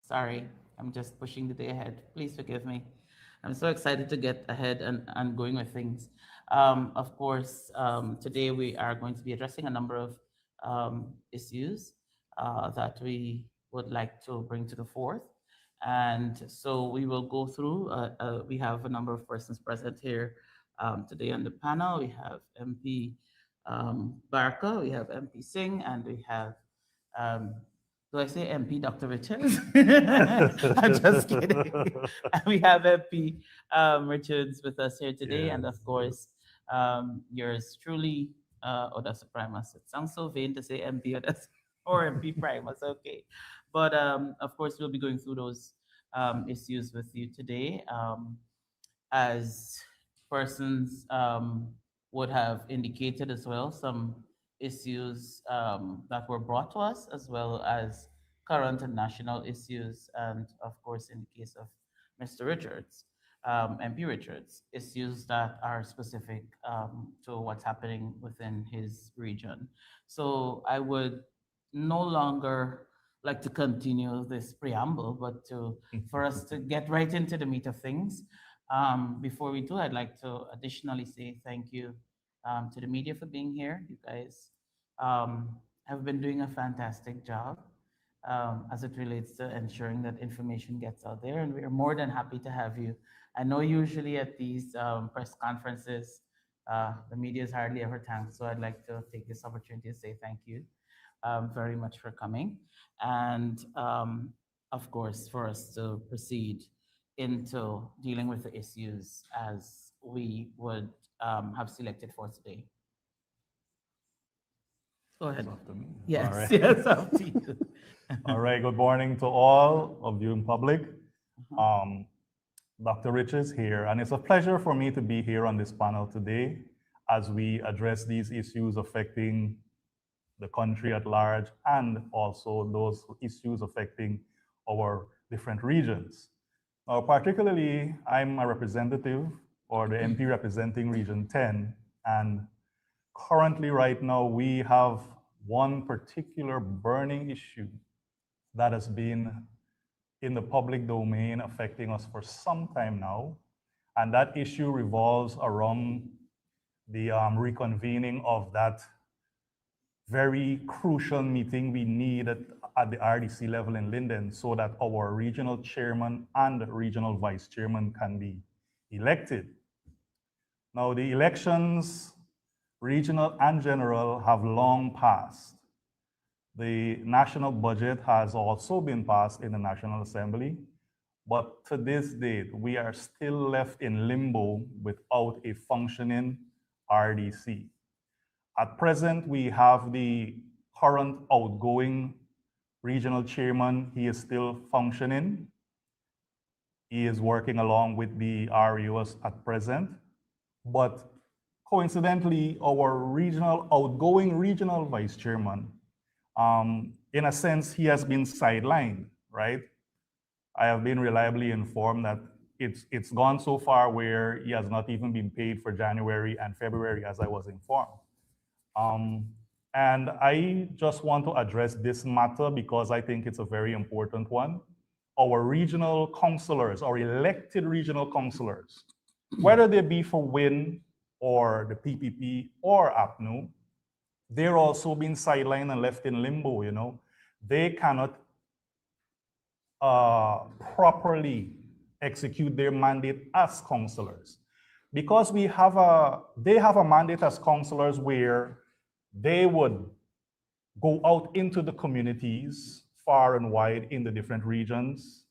Sorry, I'm just pushing the day ahead. Please forgive me. I'm so excited to get ahead and going with things. Of course, today we are going to be addressing a number of issues that we would like to bring to the forth. And so we will go through, we have a number of persons present here today on the panel. We have MP Barker, we have MP Singh, and we have um, do I say MP Dr. Richards? I'm just kidding. We have MP Richards with us here today, and Yes, of yes. course, yours truly, Odessa Primus. It sounds so vain to say MP Odessa or MP Primus, okay. But of course, we'll be going through those issues with you today. As persons would have indicated as well, some issues that were brought to us, as well as current and national issues, and of course, in the case of Mr. Richards, MP Richards, issues that are specific to what's happening within his region. So I would no longer like to continue this preamble, but to for us to get right into the meat of things. Before we do, I'd like to additionally say thank you to the media for being here. You guys have been doing a fantastic job as it relates to ensuring that information gets out there, and we're more than happy to have you. I know usually at these press conferences, the media is hardly ever thanked, so I'd like to take this opportunity to say thank you very much for coming. And of course, for us to proceed into dealing with the issues as we would have selected for today. Go It's ahead. up to me. All Yes, right. yes, up to you. All right. Good morning to all of you in public. Uh-huh. Um, Dr. Rich is here, and it's a pleasure for me to be here on this panel today as we address these issues affecting the country at large and also those issues affecting our different regions. Particularly, I'm a representative or the MP representing Region 10, and currently, right now, we have one particular burning issue that has been in the public domain affecting us for some time now. And that issue revolves around the reconvening of that very crucial meeting we need at the RDC level in Linden so that our regional chairman and regional vice chairman can be elected. Now, the elections, regional and general, have long passed. The national budget has also been passed in the National Assembly, but to this date, we are still left in limbo without a functioning RDC. At present, we have the current outgoing regional chairman. He is still functioning. He is working along with the REOs at present. But coincidentally, our outgoing regional vice chairman, in a sense, he has been sidelined, right? I have been reliably informed that it's gone so far where he has not even been paid for January and February, as I was informed. Um, and I just want to address this matter because I think it's a very important one. Our regional councillors, our elected regional councillors, whether they be for WIN or the PPP or APNU, they're also being sidelined and left in limbo, you know. They cannot properly execute their mandate as councillors because they have a mandate as councillors where they would go out into the communities far and wide in the different regions.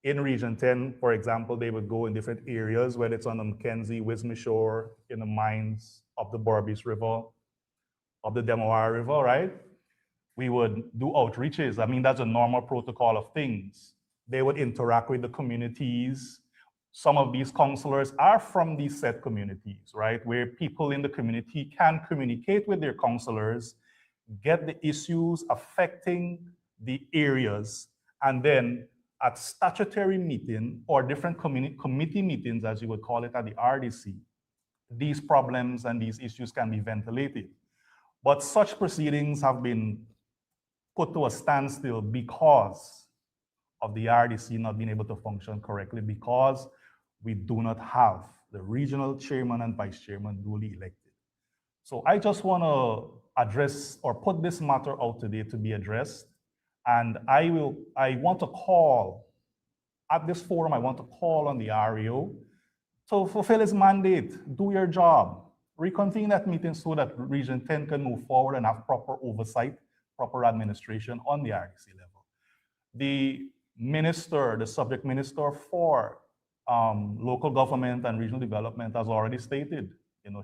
In Region 10, for example, they would go in different areas, whether it's on the Mackenzie, Wisma Shore, in the mines of the Borbis River, of the Demoir River, right? We would do outreaches. I mean, that's a normal protocol of things. They would interact with the communities. Some of these counselors are from these set communities, right? Where people in the community can communicate with their counselors, get the issues affecting the areas, and then at statutory meeting or different committee meetings, as you would call it at the RDC, these problems and these issues can be ventilated. But such proceedings have been put to a standstill because of the RDC not being able to function correctly because we do not have the regional chairman and vice chairman duly elected. So I just want to address or put this matter out today to be addressed. And I want to call, at this forum, I want to call on the REO to fulfill its mandate, do your job, reconvene that meeting so that Region 10 can move forward and have proper oversight, proper administration on the RDC level. The minister, the subject minister for local government and regional development has already stated,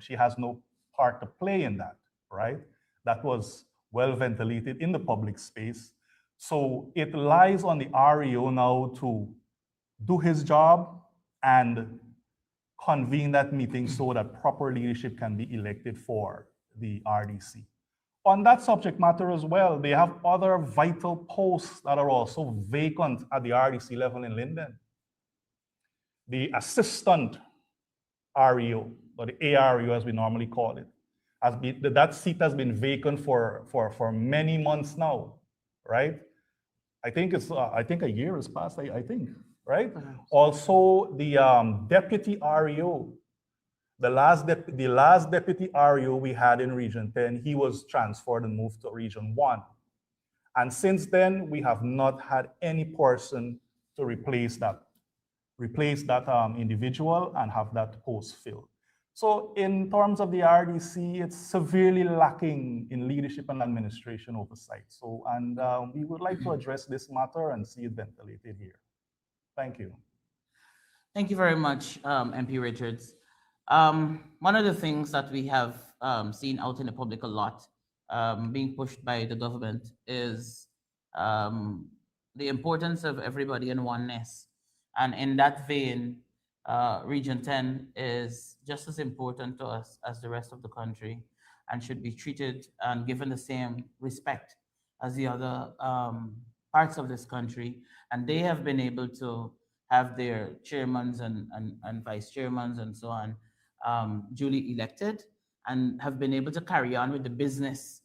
she has no part to play in that, right? That was well ventilated in the public space. So it lies on the REO now to do his job and convene that meeting so that proper leadership can be elected for the RDC. On that subject matter as well, they have other vital posts that are also vacant at the RDC level in Linden. The assistant REO, or the AREO as we normally call it, that seat has been vacant for many months now, right? I think a year has passed, I think, right? Perhaps. Also, the deputy REO, the last deputy REO we had in Region 10, he was transferred and moved to Region 1. And since then, we have not had any person to replace that individual and have that post filled. So in terms of the RDC, it's severely lacking in leadership and administration oversight. So, and we would like to address this matter and see it ventilated here. Thank you. Thank you very much, MP Richards. One of the things that we have seen out in the public a lot, being pushed by the government, is um, the importance of everybody in oneness. And in that vein, Region 10 is just as important to us as the rest of the country and should be treated and given the same respect as the other parts of this country. And they have been able to have their chairmans and vice chairmans and so on duly elected and have been able to carry on with the business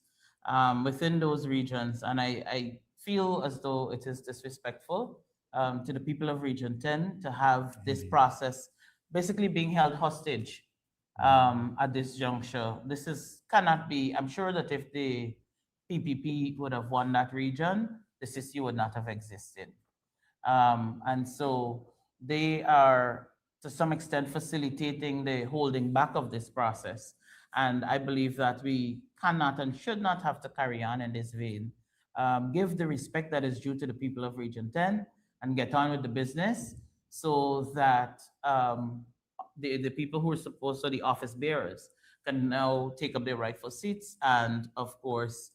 within those regions. And I feel as though it is disrespectful to the people of Region 10 to have this process basically being held hostage at this juncture. This is cannot be. I'm sure that if the PPP would have won that region, the CC would not have existed. And so they are to some extent facilitating the holding back of this process. And I believe that we cannot and should not have to carry on in this vein. Give the respect that is due to the people of Region 10 and get on with the business so that the people who are supposed to the office bearers can now take up their rightful seats and, of course,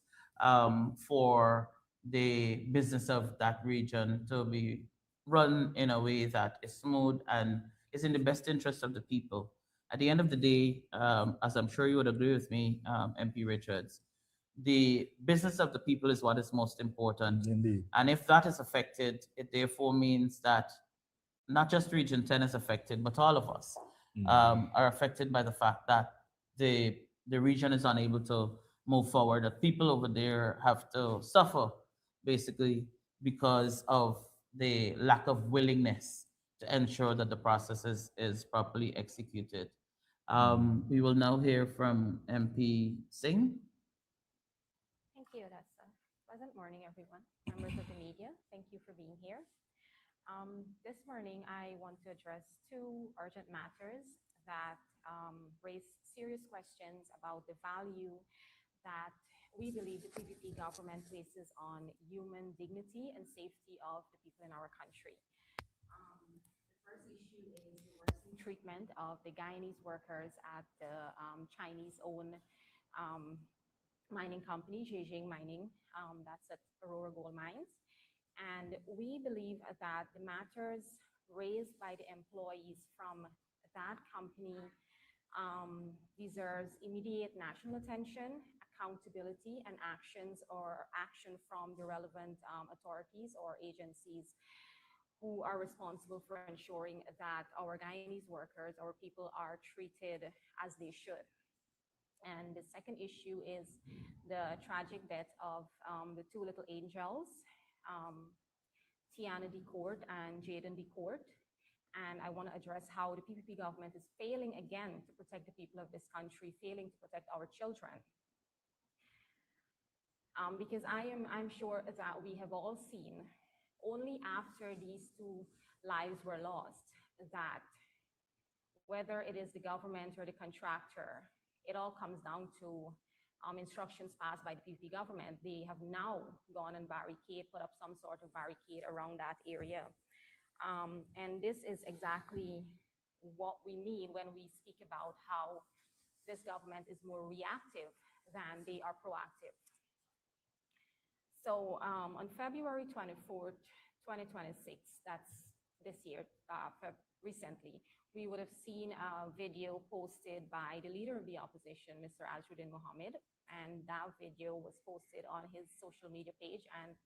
for the business of that region to be run in a way that is smooth and is in the best interest of the people. At the end of the day, as I'm sure you would agree with me, MP Richards, the business of the people is what is most important. Indeed. And if that is affected, it therefore means that not just Region 10 is affected, but all of us are affected by the fact that the region is unable to move forward, that people over there have to suffer basically because of the lack of willingness to ensure that the process is properly executed. We will now hear from MP Singh. Thank you. That's a pleasant morning, everyone. Members of the media, thank you for being here. This morning, I want to address two urgent matters that raise serious questions about the value that we believe the PPP government places on human dignity and safety of the people in our country. The first issue is the worst treatment of the Guyanese workers at the Chinese-owned mining company, Zhejiang Mining, that's at Aurora Gold Mines. And we believe that the matters raised by the employees from that company deserves immediate national attention, accountability, and action from the relevant authorities or agencies who are responsible for ensuring that our Guyanese workers, our people, are treated as they should. And the second issue is the tragic death of the two little angels, Tiana D. Court and Jaden D. Court. And I want to address how the PPP government is failing again to protect the people of this country, failing to protect our children. Because I'm sure that we have all seen, only after these two lives were lost, that whether it is the government or the contractor, it all comes down to instructions passed by the PPP government. They have now gone and put up some sort of barricade around that area. And this is exactly what we mean when we speak about how this government is more reactive than they are proactive. So on February 24th, 2026, that's this year, recently, we would have seen a video posted by the leader of the opposition, Mr. Aljuddin Mohammed, and that video was posted on his social media page, and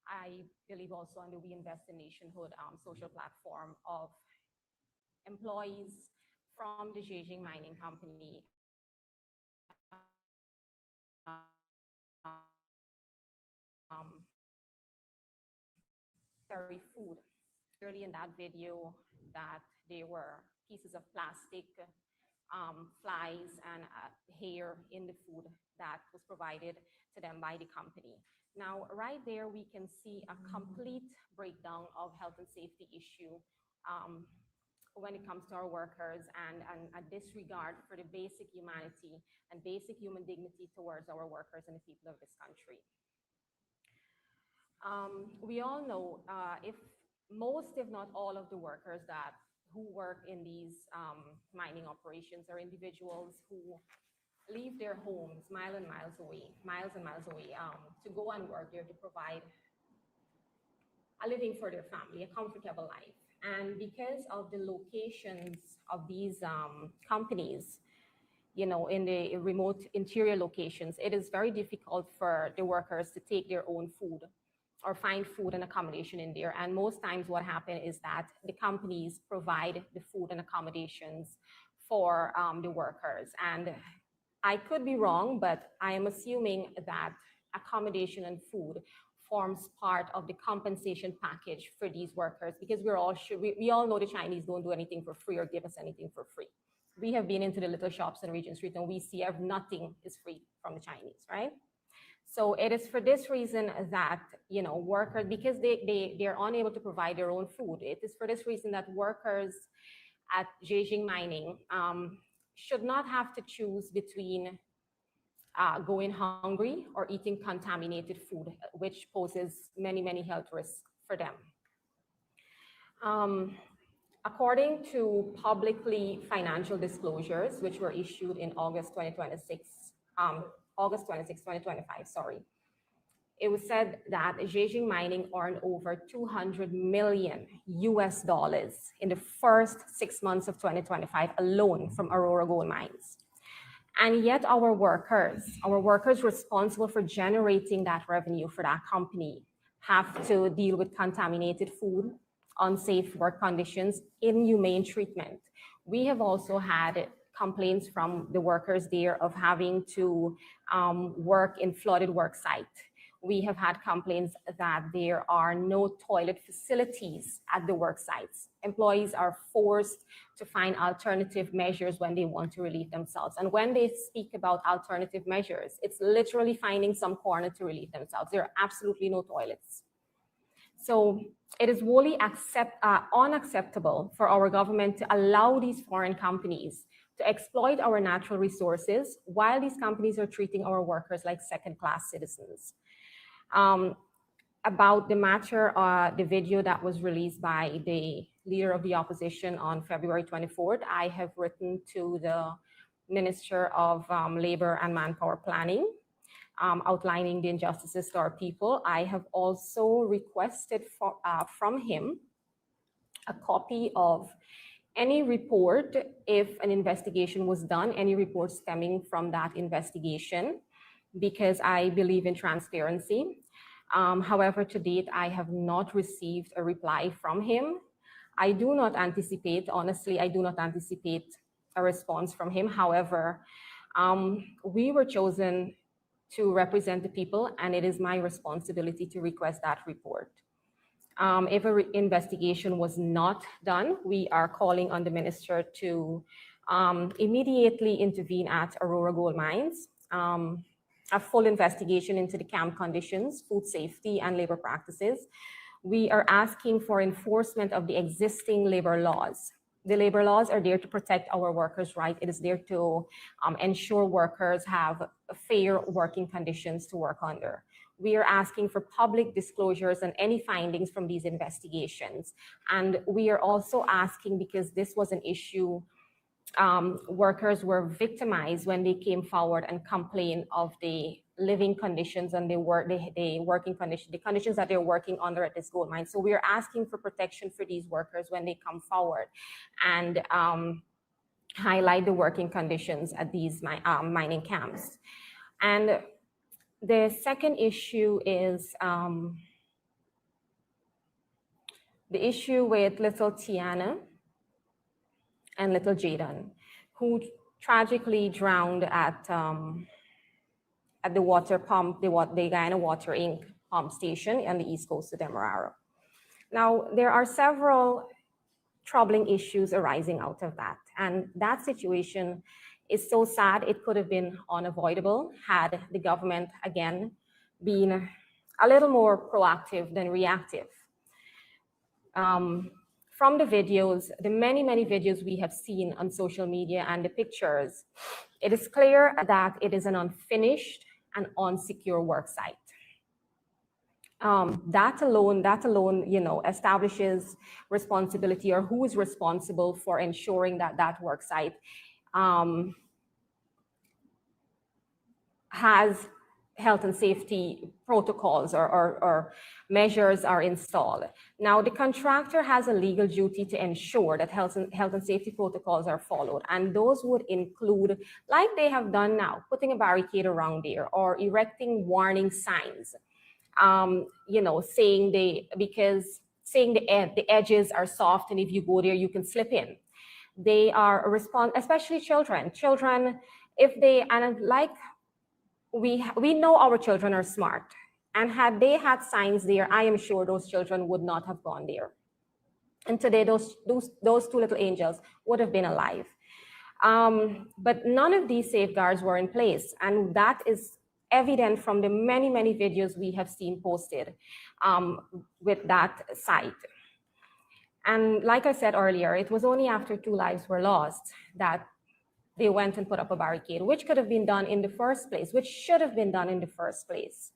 I believe also on the We Invest in Nationhood social platform of employees from the Zhejiang Mining Company carry food. Clearly in that video that there were pieces of plastic, flies and hair in the food that was provided to them by the company. Now, right there, we can see a complete breakdown of health and safety issue when it comes to our workers, and a disregard for the basic humanity and basic human dignity towards our workers and the people of this country. We all know if most, if not all of the workers who work in these mining operations are individuals who leave their homes miles and miles away, to go and work there to provide a living for their family, a comfortable life. And because of the locations of these companies, you know, in the remote interior locations, it is very difficult for the workers to take their own food or find food and accommodation in there. And most times what happens is that the companies provide the food and accommodations for the workers. And I could be wrong, but I am assuming that accommodation and food forms part of the compensation package for these workers, because we all know the Chinese don't do anything for free or give us anything for free. We have been into the little shops in Regent Street and we see nothing is free from the Chinese, right? So it is for this reason that, you know, workers, because they're unable to provide their own food, it is for this reason that workers at Zhejiang Mining should not have to choose between going hungry or eating contaminated food, which poses many, many health risks for them. According to publicly financial disclosures, which were issued in August 2025, sorry. It was said that Zhejiang Mining earned over $200 million in the first 6 months of 2025 alone from Aurora Gold Mines. And yet our workers responsible for generating that revenue for that company have to deal with contaminated food, unsafe work conditions, inhumane treatment. We have also had complaints from the workers there of having to work in flooded work site. We have had complaints that there are no toilet facilities at the work sites. Employees are forced to find alternative measures when they want to relieve themselves. And when they speak about alternative measures, it's literally finding some corner to relieve themselves. There are absolutely no toilets. So it is wholly unacceptable for our government to allow these foreign companies to exploit our natural resources while these companies are treating our workers like second-class citizens. About the matter, the video that was released by the leader of the opposition on February 24th, I have written to the Minister of Labor and Manpower Planning, outlining the injustices to our people. I have also requested from him a copy of any report, if an investigation was done, any report stemming from that investigation, because I believe in transparency. However, to date, I have not received a reply from him. I do not anticipate, honestly, I do not anticipate a response from him. However, we were chosen to represent the people, and it is my responsibility to request that report. If an investigation was not done, we are calling on the minister to immediately intervene at Aurora Gold Mines, a full investigation into the camp conditions, food safety, and labor practices. We are asking for enforcement of the existing labor laws. The labor laws are there to protect our workers' rights. It is there to ensure workers have fair working conditions to work under. We are asking for public disclosures on any findings from these investigations. And we are also asking, because this was an issue, workers were victimized when they came forward and complained of the living conditions and the working conditions, the conditions that they're working under at this gold mine. So we are asking for protection for these workers when they come forward and highlight the working conditions at these mining camps. And the second issue is the issue with little Tiana and little Jaden, who tragically drowned at the water pump, the Guyana Water Inc. pump station on the east coast of Demerara. Now, there are several troubling issues arising out of that. And that situation is so sad, it could have been unavoidable had the government, again, been a little more proactive than reactive. From the videos, the many videos we have seen on social media and the pictures, it is clear that it is an unfinished and unsecure work site. That alone, you know, establishes responsibility, or who is responsible for ensuring that that work site has health and safety protocols or measures are installed. Now, the contractor has a legal duty to ensure that health and safety protocols are followed. And those would include, like they have done now, putting a barricade around there or erecting warning signs, you know, saying the edges are soft and if you go there, you can slip in. They are especially children, if they, and like, we know our children are smart, and had they had signs there, I am sure those children would not have gone there. And today, those two little angels would have been alive. But none of these safeguards were in place, and that is evident from the many videos we have seen posted with that site. And like I said earlier, it was only after 2 lives were lost that they went and put up a barricade, which could have been done in the first place, which should have been done in the first place.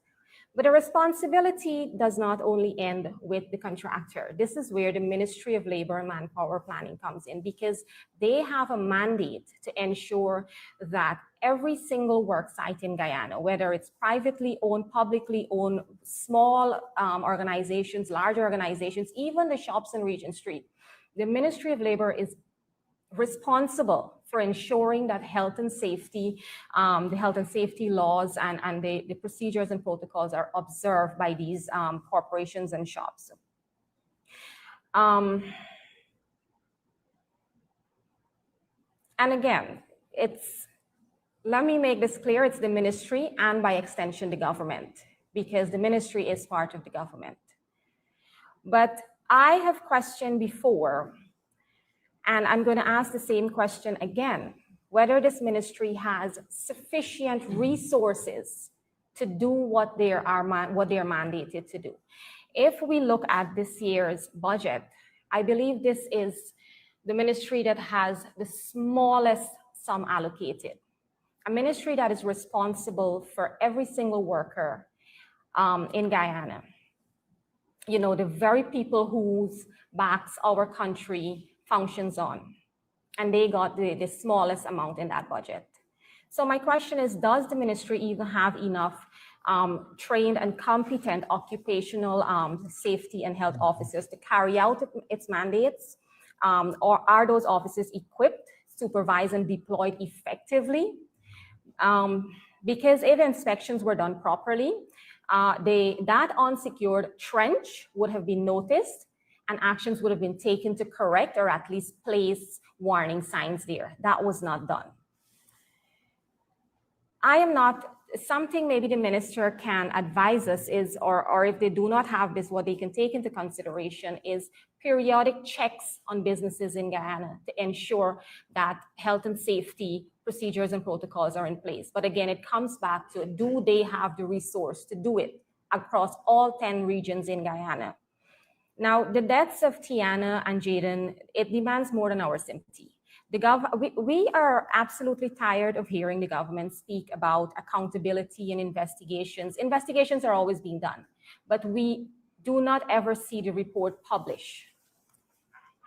But the responsibility does not only end with the contractor. This is where the Ministry of Labor and Manpower Planning comes in, because they have a mandate to ensure that every single work site in Guyana, whether it's privately owned, publicly owned, small organizations, large organizations, even the shops in Regent Street, the Ministry of Labor is responsible for ensuring that health and safety, the health and safety laws and the procedures and protocols are observed by these corporations and shops. And again, let me make this clear, it's the ministry and by extension, the government, because the ministry is part of the government. But I have questioned before, and I'm going to ask the same question again, whether this ministry has sufficient resources to do what they are mandated to do. If we look at this year's budget, I believe this is the ministry that has the smallest sum allocated, a ministry that is responsible for every single worker in Guyana. You know, the very people whose backs our country functions on, and they got the smallest amount in that budget. So my question is, does the ministry even have enough trained and competent occupational safety and health officers to carry out its mandates? Or are those officers equipped, supervised, and deployed effectively? Because if inspections were done properly, that unsecured trench would have been noticed, and actions would have been taken to correct or at least place warning signs there. That was not done. I am not something maybe the minister can advise us is, or if they do not have this, what they can take into consideration is periodic checks on businesses in Guyana to ensure that health and safety procedures and protocols are in place. But again, it comes back to, do they have the resource to do it across all 10 regions in Guyana? Now, the deaths of Tiana and Jaden, it demands more than our sympathy. We are absolutely tired of hearing the government speak about accountability and investigations. Investigations are always being done, but we do not ever see the report published.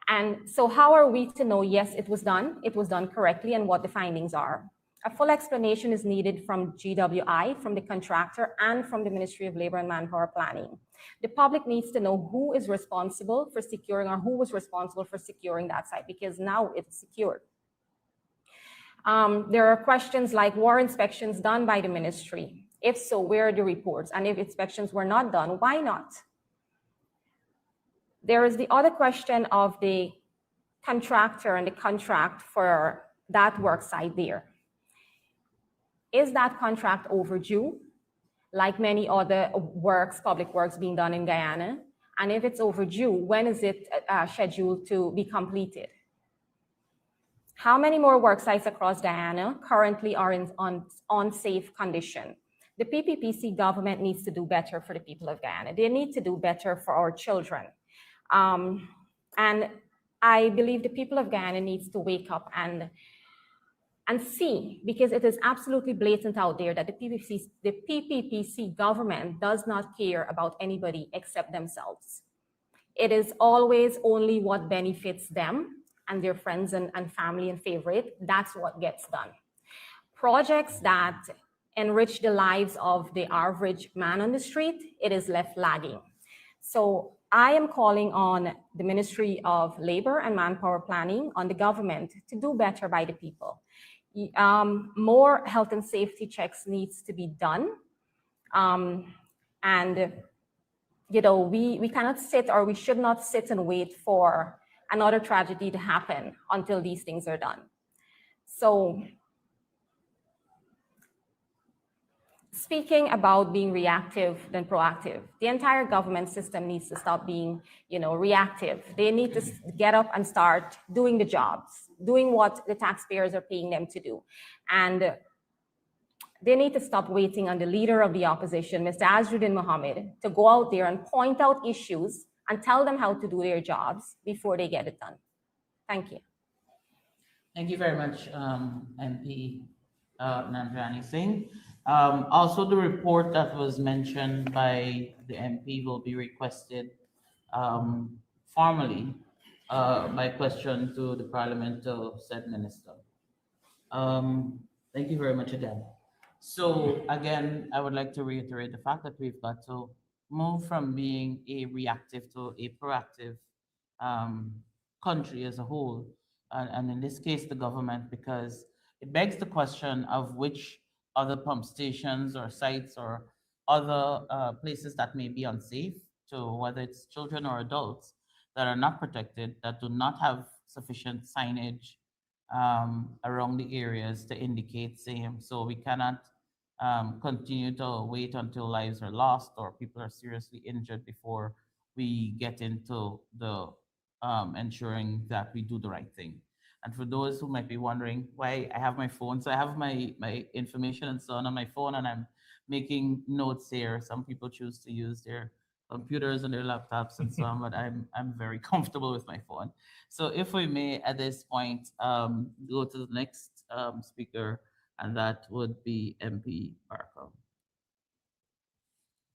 And so how are we to know, yes, it was done correctly, and what the findings are? A full explanation is needed from GWI, from the contractor, and from the Ministry of Labor and Manpower Planning. The public needs to know who is responsible for securing, or who was responsible for securing that site, because now it's secured. There are questions like, were inspections done by the ministry? If so, where are the reports? And if inspections were not done, why not? There is the other question of the contractor and the contract for that work site there. Is that contract overdue, like many other works, public works being done in Guyana? And if it's overdue, when is it scheduled to be completed? How many more work sites across Guyana currently are in unsafe condition? The PPPC government needs to do better for the people of Guyana. They need to do better for our children. And I believe the people of Guyana needs to wake up and see, because it is absolutely blatant out there that the PPPC government does not care about anybody except themselves. It is always only what benefits them and their friends and family and favorite. That's what gets done. Projects that enrich the lives of the average man on the street, it is left lagging. So I am calling on the Ministry of Labor and Manpower Planning, on the government, to do better by the people. More health and safety checks needs to be done. And you know, we cannot sit, or we should not sit and wait for another tragedy to happen until these things are done. So speaking about being reactive than proactive, the entire government system needs to stop being, reactive. They need to get up and start doing the jobs, doing what the taxpayers are paying them to do. And they need to stop waiting on the leader of the opposition, Mr. Azruddin Mohammed, to go out there and point out issues and tell them how to do their jobs before they get it done. Thank you. Thank you very much, MP Nandrani Singh. Also, the report that was mentioned by the MP will be requested formally by question to the Parliament of said minister. Thank you very much again. So again, I would like to reiterate the fact that we've got to move from being a reactive to a proactive country as a whole, and in this case, the government, because it begs the question of which other pump stations or sites or other places that may be unsafe to whether it's children or adults that are not protected, that do not have sufficient signage around the areas to indicate same. So we cannot continue to wait until lives are lost or people are seriously injured before we get into the ensuring that we do the right thing. And for those who might be wondering why I have my phone, so I have my information and so on my phone, and I'm making notes here. Some people choose to use their computers and their laptops and so on, but I'm very comfortable with my phone. So if we may, at this point, go to the next speaker, and that would be MP Parker.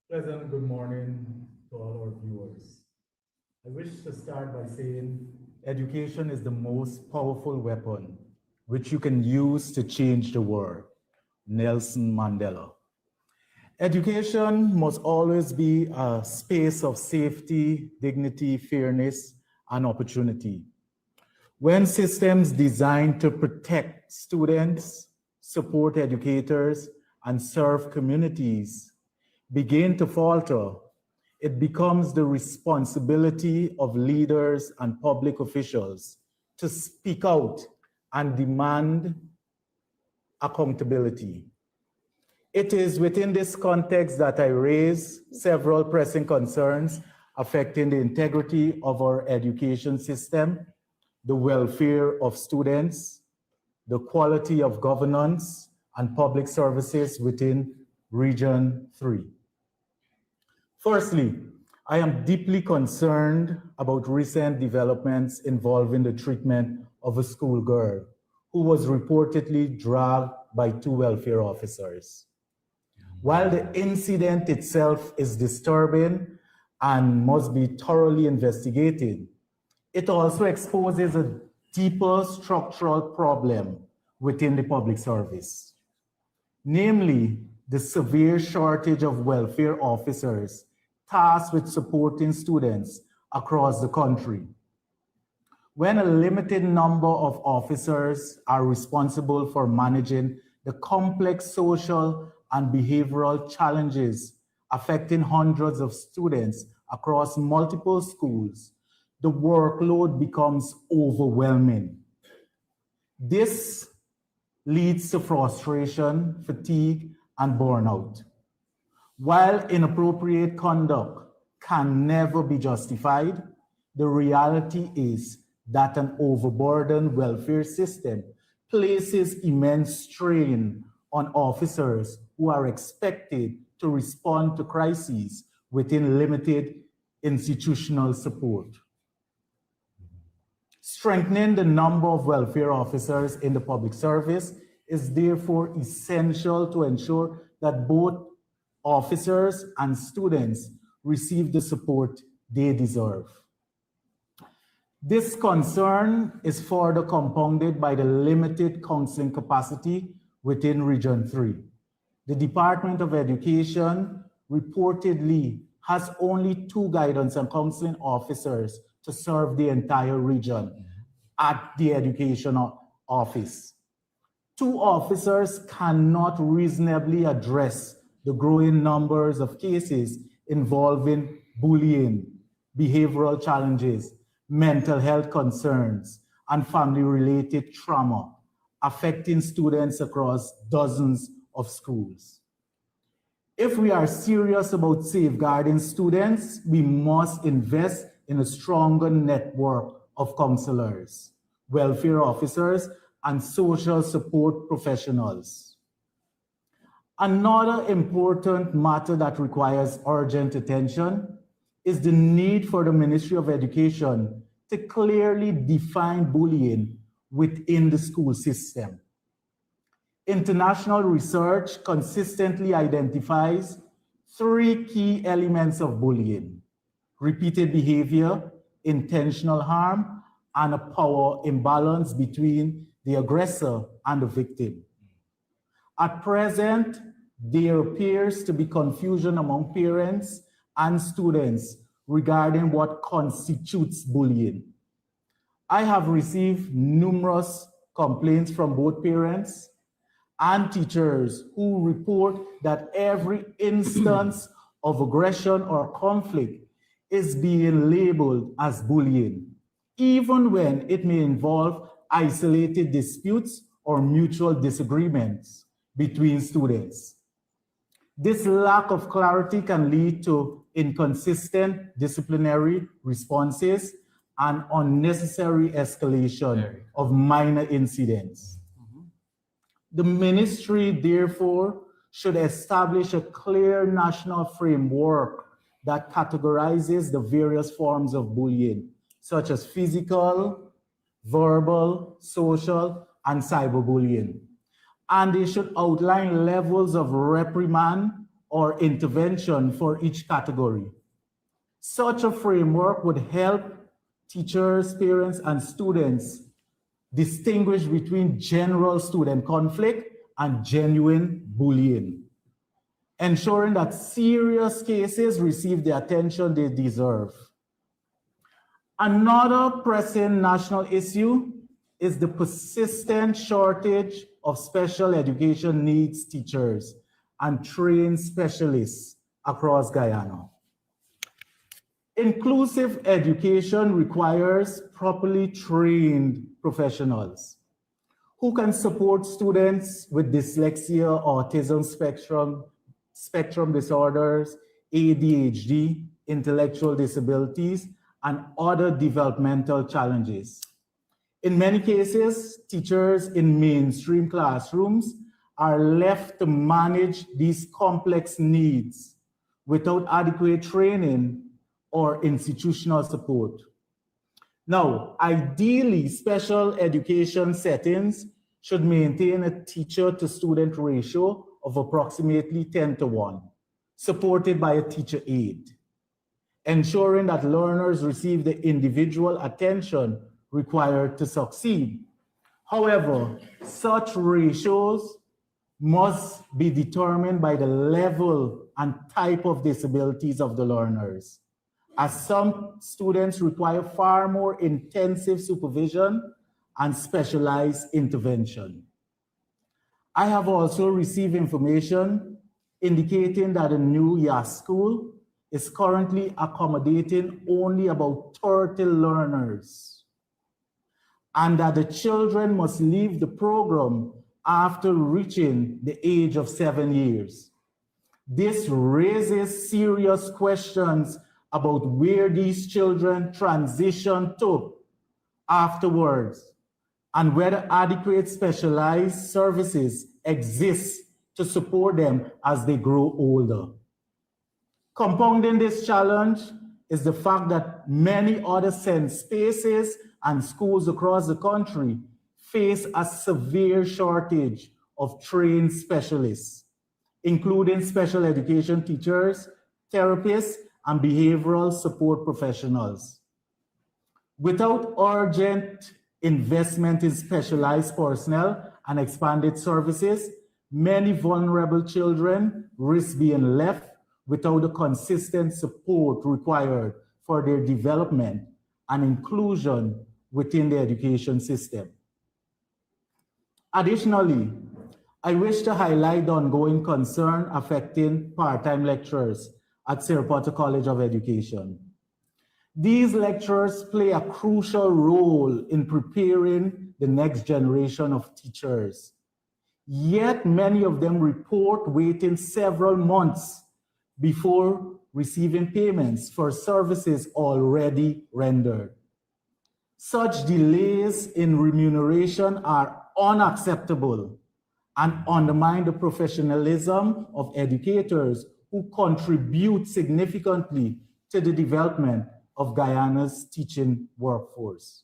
Pleasant good morning to all our viewers. I wish to start by saying education is the most powerful weapon which you can use to change the world. Nelson Mandela. Education must always be a space of safety, dignity, fairness, and opportunity. When systems designed to protect students, support educators, and serve communities begin to falter, it becomes the responsibility of leaders and public officials to speak out and demand accountability. It is within this context that I raise several pressing concerns affecting the integrity of our education system, the welfare of students, the quality of governance and public services within Region 3. Firstly, I am deeply concerned about recent developments involving the treatment of a schoolgirl who was reportedly dragged by two welfare officers. While the incident itself is disturbing and must be thoroughly investigated, it also exposes a deeper structural problem within the public service, namely the severe shortage of welfare officers tasked with supporting students across the country. When a limited number of officers are responsible for managing the complex social and behavioral challenges affecting hundreds of students across multiple schools, the workload becomes overwhelming. This leads to frustration, fatigue, and burnout. While inappropriate conduct can never be justified, the reality is that an overburdened welfare system places immense strain on officers who are expected to respond to crises within limited institutional support. Strengthening the number of welfare officers in the public service is therefore essential to ensure that both officers and students receive the support they deserve. This concern is further compounded by the limited counseling capacity within Region 3. The Department of Education reportedly has only 2 guidance and counseling officers to serve the entire region at the education office. 2 officers cannot reasonably address the growing numbers of cases involving bullying, behavioral challenges, mental health concerns, and family-related trauma affecting students across dozens of schools. If we are serious about safeguarding students, we must invest in a stronger network of counselors, welfare officers, and social support professionals. Another important matter that requires urgent attention is the need for the Ministry of Education to clearly define bullying within the school system. International research consistently identifies 3 key elements of bullying: repeated behavior, intentional harm, and a power imbalance between the aggressor and the victim. At present, there appears to be confusion among parents and students regarding what constitutes bullying. I have received numerous complaints from both parents and teachers who report that every instance of aggression or conflict is being labeled as bullying, even when it may involve isolated disputes or mutual disagreements between students. This lack of clarity can lead to inconsistent disciplinary responses and unnecessary escalation of minor incidents. The ministry, therefore, should establish a clear national framework that categorizes the various forms of bullying, such as physical, verbal, social, and cyberbullying. And they should outline levels of reprimand or intervention for each category. Such a framework would help teachers, parents, and students distinguish between general student conflict and genuine bullying, ensuring that serious cases receive the attention they deserve. Another pressing national issue is the persistent shortage of special education needs teachers and trained specialists across Guyana. Inclusive education requires properly trained professionals who can support students with dyslexia, autism spectrum disorders, ADHD, intellectual disabilities, and other developmental challenges. In many cases, teachers in mainstream classrooms are left to manage these complex needs without adequate training or institutional support. Now, ideally, special education settings should maintain a teacher to student ratio of approximately 10:1, supported by a teacher aide, ensuring that learners receive the individual attention required to succeed. However, such ratios must be determined by the level and type of disabilities of the learners, as some students require far more intensive supervision and specialized intervention. I have also received information indicating that a new YAS school is currently accommodating only about 30 learners, and that the children must leave the program after reaching the age of 7 years. This raises serious questions about where these children transition to afterwards, and whether adequate specialized services exist to support them as they grow older. Compounding this challenge is the fact that many other SEND spaces and schools across the country face a severe shortage of trained specialists, including special education teachers, therapists, and behavioral support professionals. Without urgent investment in specialized personnel and expanded services, many vulnerable children risk being left without the consistent support required for their development and inclusion within the education system. Additionally, I wish to highlight the ongoing concern affecting part-time lecturers at Sarasota College of Education. These lecturers play a crucial role in preparing the next generation of teachers. Yet many of them report waiting several months before receiving payments for services already rendered. Such delays in remuneration are unacceptable and undermine the professionalism of educators who contribute significantly to the development of Guyana's teaching workforce.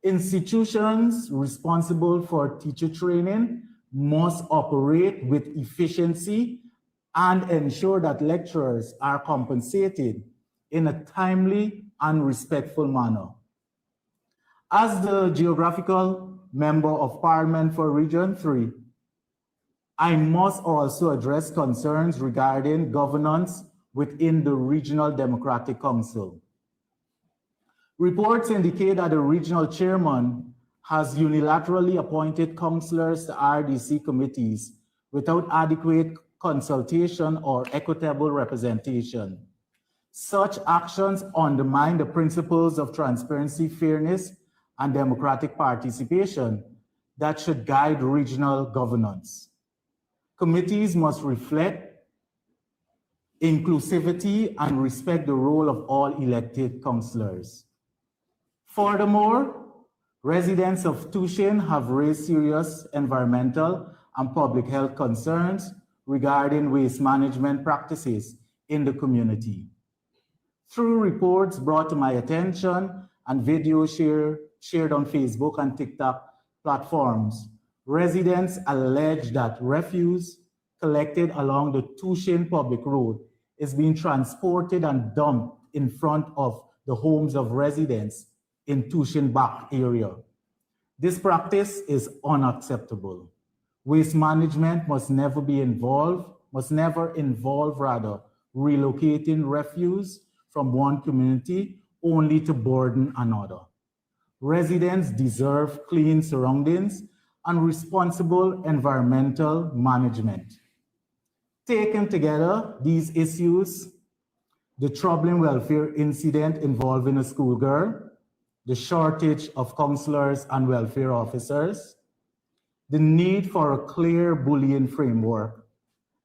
Institutions responsible for teacher training must operate with efficiency and ensure that lecturers are compensated in a timely and respectful manner. As the geographical member of Parliament for Region 3, I must also address concerns regarding governance within the Regional Democratic Council. Reports indicate that the regional chairman has unilaterally appointed councillors to RDC committees without adequate consultation or equitable representation. Such actions undermine the principles of transparency, fairness, and democratic participation that should guide regional governance. Committees must reflect inclusivity and respect the role of all elected councillors. Furthermore, residents of Tushin have raised serious environmental and public health concerns regarding waste management practices in the community. Through reports brought to my attention and videos shared on Facebook and TikTok platforms, residents allege that refuse collected along the Tushin public road is being transported and dumped in front of the homes of residents in Tushin Back area. This practice is unacceptable. Waste management must never involve relocating refuse from one community only to burden another. Residents deserve clean surroundings and responsible environmental management. Taken together, these issues, the troubling welfare incident involving a schoolgirl, the shortage of counselors and welfare officers, the need for a clear Boolean framework,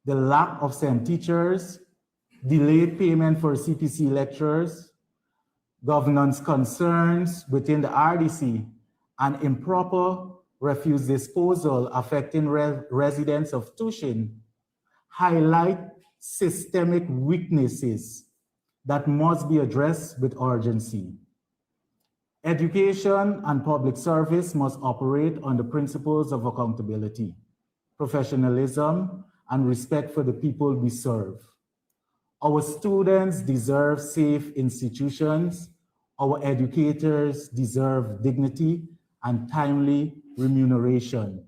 the lack of SEM teachers, delayed payment for CPC lecturers, governance concerns within the RDC, and improper refuse disposal affecting residents of Tushin highlight systemic weaknesses that must be addressed with urgency. Education and public service must operate on the principles of accountability, professionalism, and respect for the people we serve. Our students deserve safe institutions. Our educators deserve dignity and timely remuneration.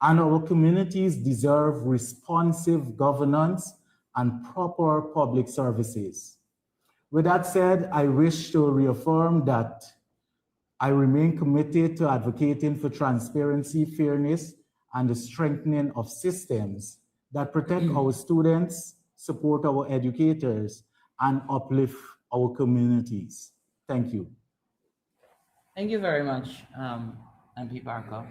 And our communities deserve responsive governance and proper public services. With that said, I wish to reaffirm that I remain committed to advocating for transparency, fairness, and the strengthening of systems that protect our students, support our educators, and uplift our communities. Thank you. Thank you very much, MP Parker.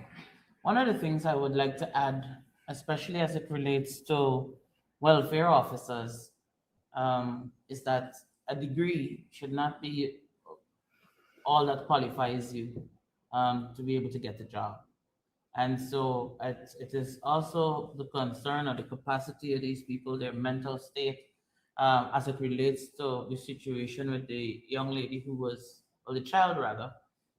One of the things I would like to add, especially as it relates to welfare officers, is that a degree should not be all that qualifies you to be able to get the job. And so it is also the concern or the capacity of these people, their mental state, as it relates to the situation with the young lady who was, or the child rather,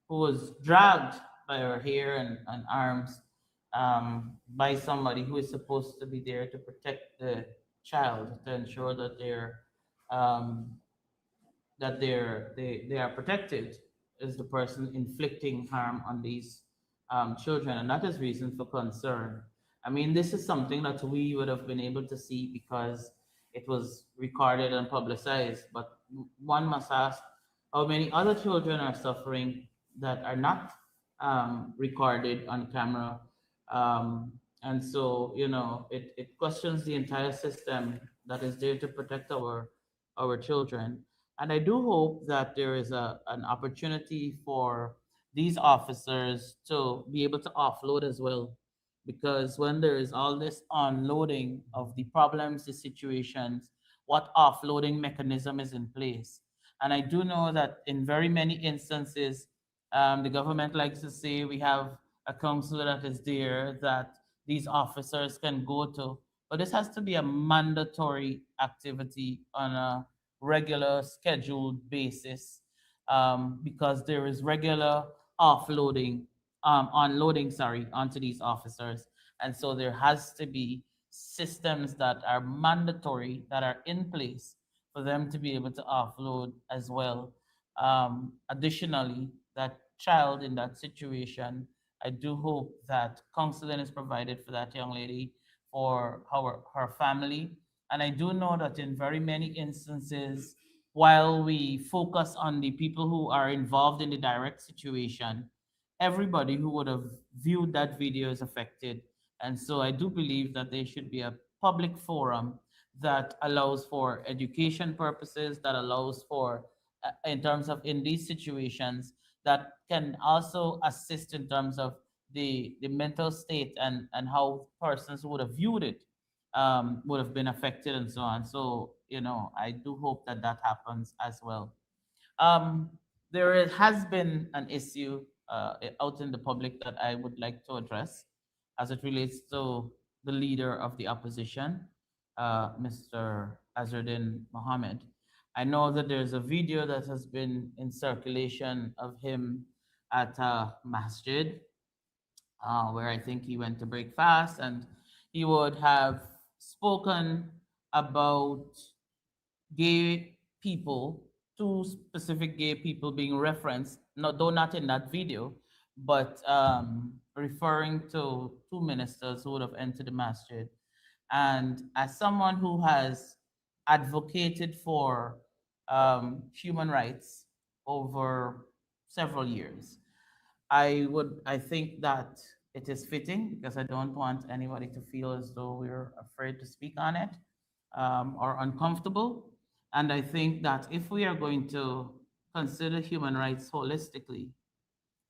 who was dragged by her hair and arms by somebody who is supposed to be there to protect the child, to ensure that um, they are protected is the person inflicting harm on these children, and that is reason for concern. I mean, this is something that we would have been able to see because it was recorded and publicized, but one must ask how many other children are suffering that are not recorded on camera. And so, it questions the entire system that is there to protect our children. And I do hope that there is an opportunity for these officers to be able to offload as well. Because when there is all this unloading of the problems, the situations, what offloading mechanism is in place? And I do know that in very many instances, the government likes to say we have a counselor that is there that these officers can go to. But this has to be a mandatory activity on a regular scheduled basis, because there is regular offloading, unloading, sorry, onto these officers. And so there has to be systems that are mandatory, that are in place for them to be able to offload as well. Additionally, that child in that situation, I do hope that counseling is provided for that young lady, for her family. And I do know that in very many instances, while we focus on the people who are involved in the direct situation, everybody who would have viewed that video is affected. And so I do believe that there should be a public forum that allows for education purposes, that allows for, in terms of in these situations, that can also assist in terms of the mental state and how persons would have viewed it, would have been affected and so on. So, I do hope that that happens as well. Um, has been an issue out in the public that I would like to address as it relates to the leader of the opposition, Mr. Azruddin Mohammed. I know that there's a video that has been in circulation of him at a masjid, where I think he went to break fast, and he would have spoken about gay people, two specific gay people being referenced, not though not in that video, but referring to two ministers who would have entered the masjid. And as someone who has advocated for human rights over several years, I think that it is fitting, because I don't want anybody to feel as though we're afraid to speak on it, or uncomfortable. And I think that if we are going to consider human rights holistically,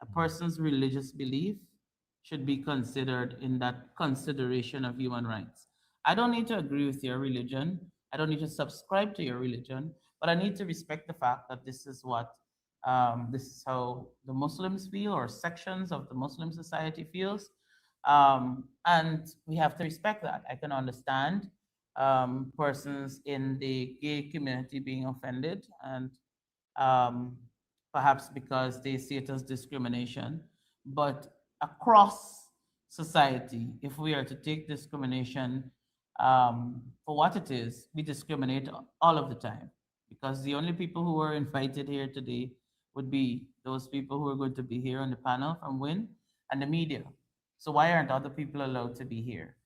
a person's religious belief should be considered in that consideration of human rights. I don't need to agree with your religion. I don't need to subscribe to your religion, but I need to respect the fact that this is how the Muslims feel, or sections of the Muslim society feels, and we have to respect that. I can understand persons in the gay community being offended, and um, perhaps because they see it as discrimination. But across society, if we are to take discrimination for what it is, we discriminate all of the time, because the only people who are invited here today would be those people who are going to be here on the panel from WIN and the media. So why aren't other people allowed to be here?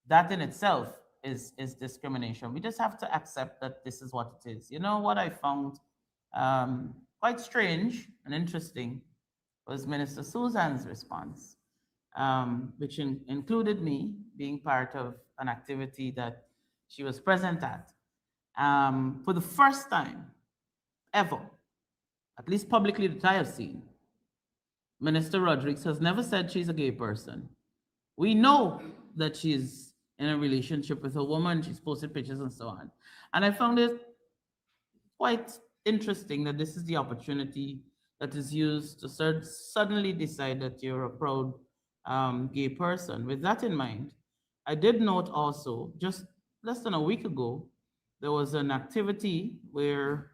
That in itself is discrimination. We just have to accept that this is what it is. You know what I found quite strange and interesting was Minister Susan's response, which included me being part of an activity that she was present at. For the first time ever, at least publicly that I have seen, Minister Rodriguez has never said she's a gay person. We know that she's in a relationship with a woman, she's posted pictures and so on. And I found it quite interesting that this is the opportunity that is used to suddenly decide that you're a proud gay person. With that in mind, I did note also, just less than a week ago, there was an activity where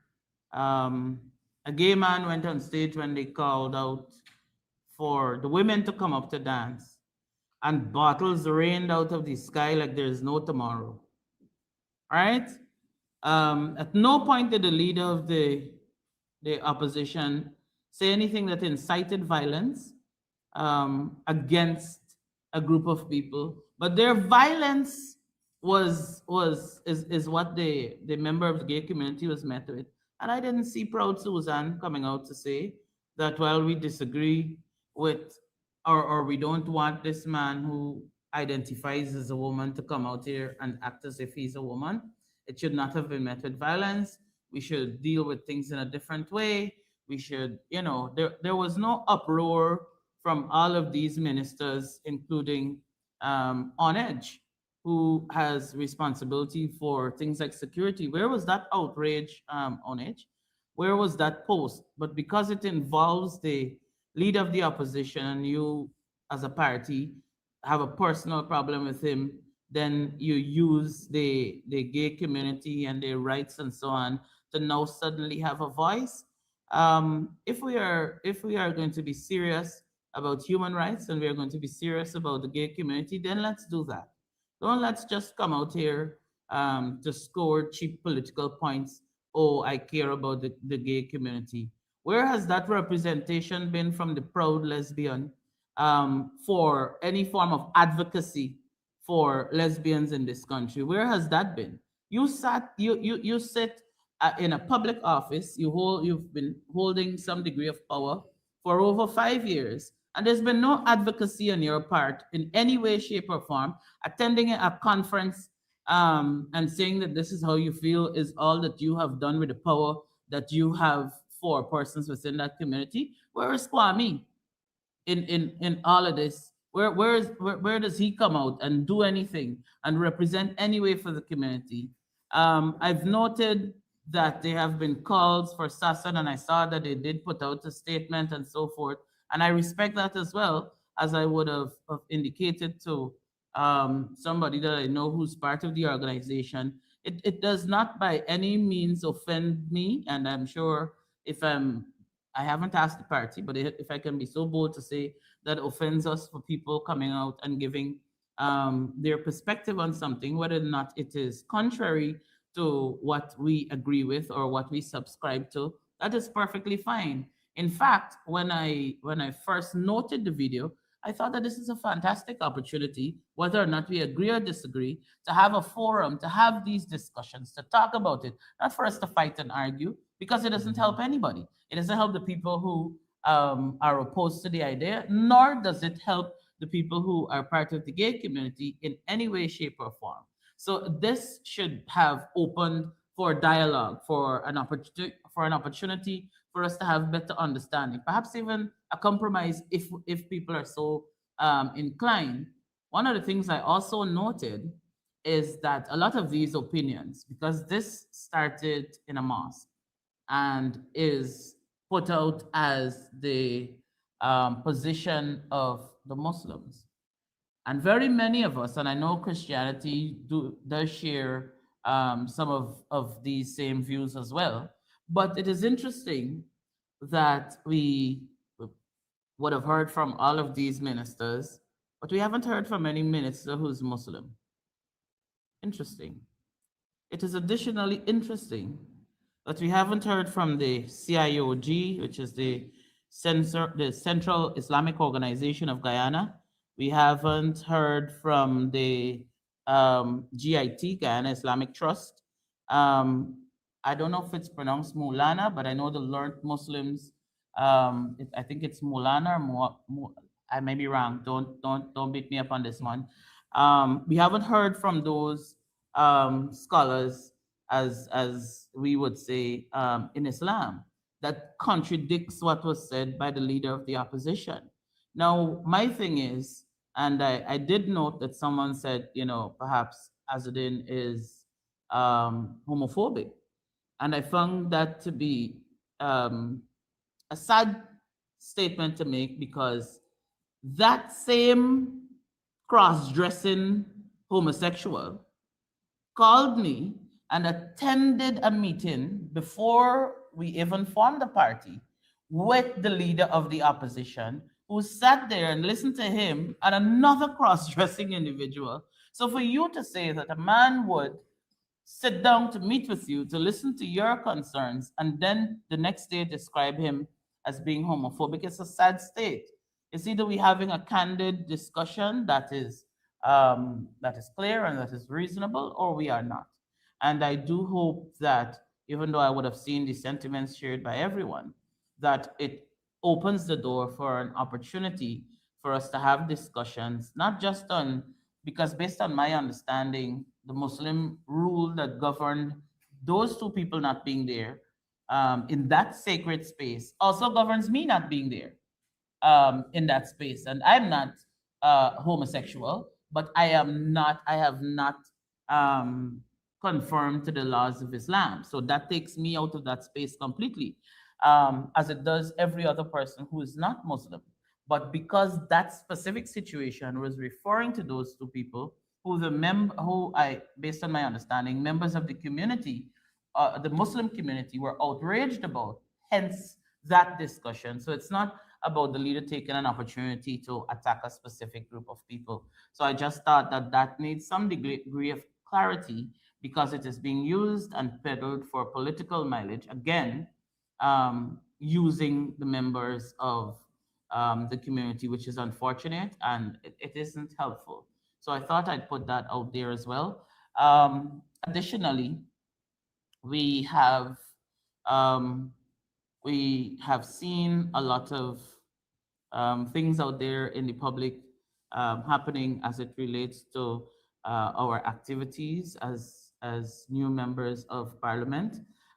um, a gay man went on stage when they called out for the women to come up to dance, and bottles rained out of the sky like there's no tomorrow. Right? At no point did the leader of the opposition say anything that incited violence against a group of people, but their violence is what the member of the gay community was met with. And I didn't see Proud Susan coming out to say that, well, we disagree with, or we don't want this man who identifies as a woman to come out here and act as if he's a woman. It should not have been met with violence. We should deal with things in a different way. We should, there was no uproar from all of these ministers, including On Edge, who has responsibility for things like security. Where was that outrage, On Edge? Where was that post? But because it involves the leader of the opposition, and you, as a party, have a personal problem with him, then you use the gay community and their rights and so on to now suddenly have a voice. If we are going to be serious about human rights, and we are going to be serious about the gay community, then let's do that. Don't let's just come out here to score cheap political points. Oh, I care about the gay community. Where has that representation been from the proud lesbian for any form of advocacy for lesbians in this country? Where has that been? You sit in a public office. You've been holding some degree of power for over 5 years, and there's been no advocacy on your part in any way, shape, or form. Attending a conference and saying that this is how you feel is all that you have done with the power that you have for persons within that community. Where is Kwame in all of this? Where does he come out and do anything and represent any way for the community? I've noted that there have been calls for Sasson, and I saw that they did put out a statement and so forth. And I respect that as well, as I would have indicated to somebody that I know who's part of the organization. It does not by any means offend me, and I'm sure if I haven't asked the party, but if I can be so bold to say that offends us for people coming out and giving their perspective on something, whether or not it is contrary to what we agree with or what we subscribe to, that is perfectly fine. In fact, when I first noted the video, I thought that this is a fantastic opportunity, whether or not we agree or disagree, to have a forum, to have these discussions, to talk about it, not for us to fight and argue, because it doesn't help anybody. It doesn't help the people who are opposed to the idea, nor does it help the people who are part of the gay community in any way, shape, or form. So this should have opened for dialogue, for us to have better understanding, perhaps even a compromise if people are so inclined, one of the things I also noted is that a lot of these opinions, because this started in a mosque and is put out as the position of the Muslims. And very many of us, and I know Christianity does share some of these same views as well. But it is interesting that we would have heard from all of these ministers, but we haven't heard from any minister who's Muslim. Interesting. It is additionally interesting that we haven't heard from the CIOG, which is the Central Islamic Organization of Guyana. We haven't heard from the GIT, Guyana Islamic Trust. Um, I don't know if it's pronounced Mulana, but I know the learned Muslims. I think it's Mulana or I may be wrong. Don't beat me up on this one. We haven't heard from those scholars, as we would say in Islam, that contradicts what was said by the leader of the opposition. Now, my thing is, and I did note that someone said, perhaps Azadin is homophobic, and I found that to be a sad statement to make, because that same cross-dressing homosexual called me and attended a meeting before we even formed the party with the leader of the opposition, who sat there and listened to him and another cross-dressing individual. So for you to say that a man would sit down to meet with you, to listen to your concerns, and then the next day describe him as being homophobic, it's a sad state. It's either we having a candid discussion that is clear and that is reasonable, or we are not. And I do hope that, even though I would have seen the sentiments shared by everyone, that it opens the door for an opportunity for us to have discussions, not just on, because based on my understanding, the Muslim rule that governed those two people not being there in that sacred space also governs me not being there in that space. And I'm not homosexual, but I have not um, conformed to the laws of Islam. So that takes me out of that space completely, as it does every other person who is not Muslim. But because that specific situation was referring to those two people, who I, based on my understanding, members of the community, the Muslim community, were outraged about. Hence that discussion. So it's not about the leader taking an opportunity to attack a specific group of people. So I just thought that that needs some degree of clarity, because it is being used and peddled for political mileage. Again, using the members of the community, which is unfortunate, and it isn't helpful. So I thought I'd put that out there as well. Additionally, we have um, we have seen a lot of things out there in the public happening as it relates to our activities as new members of parliament,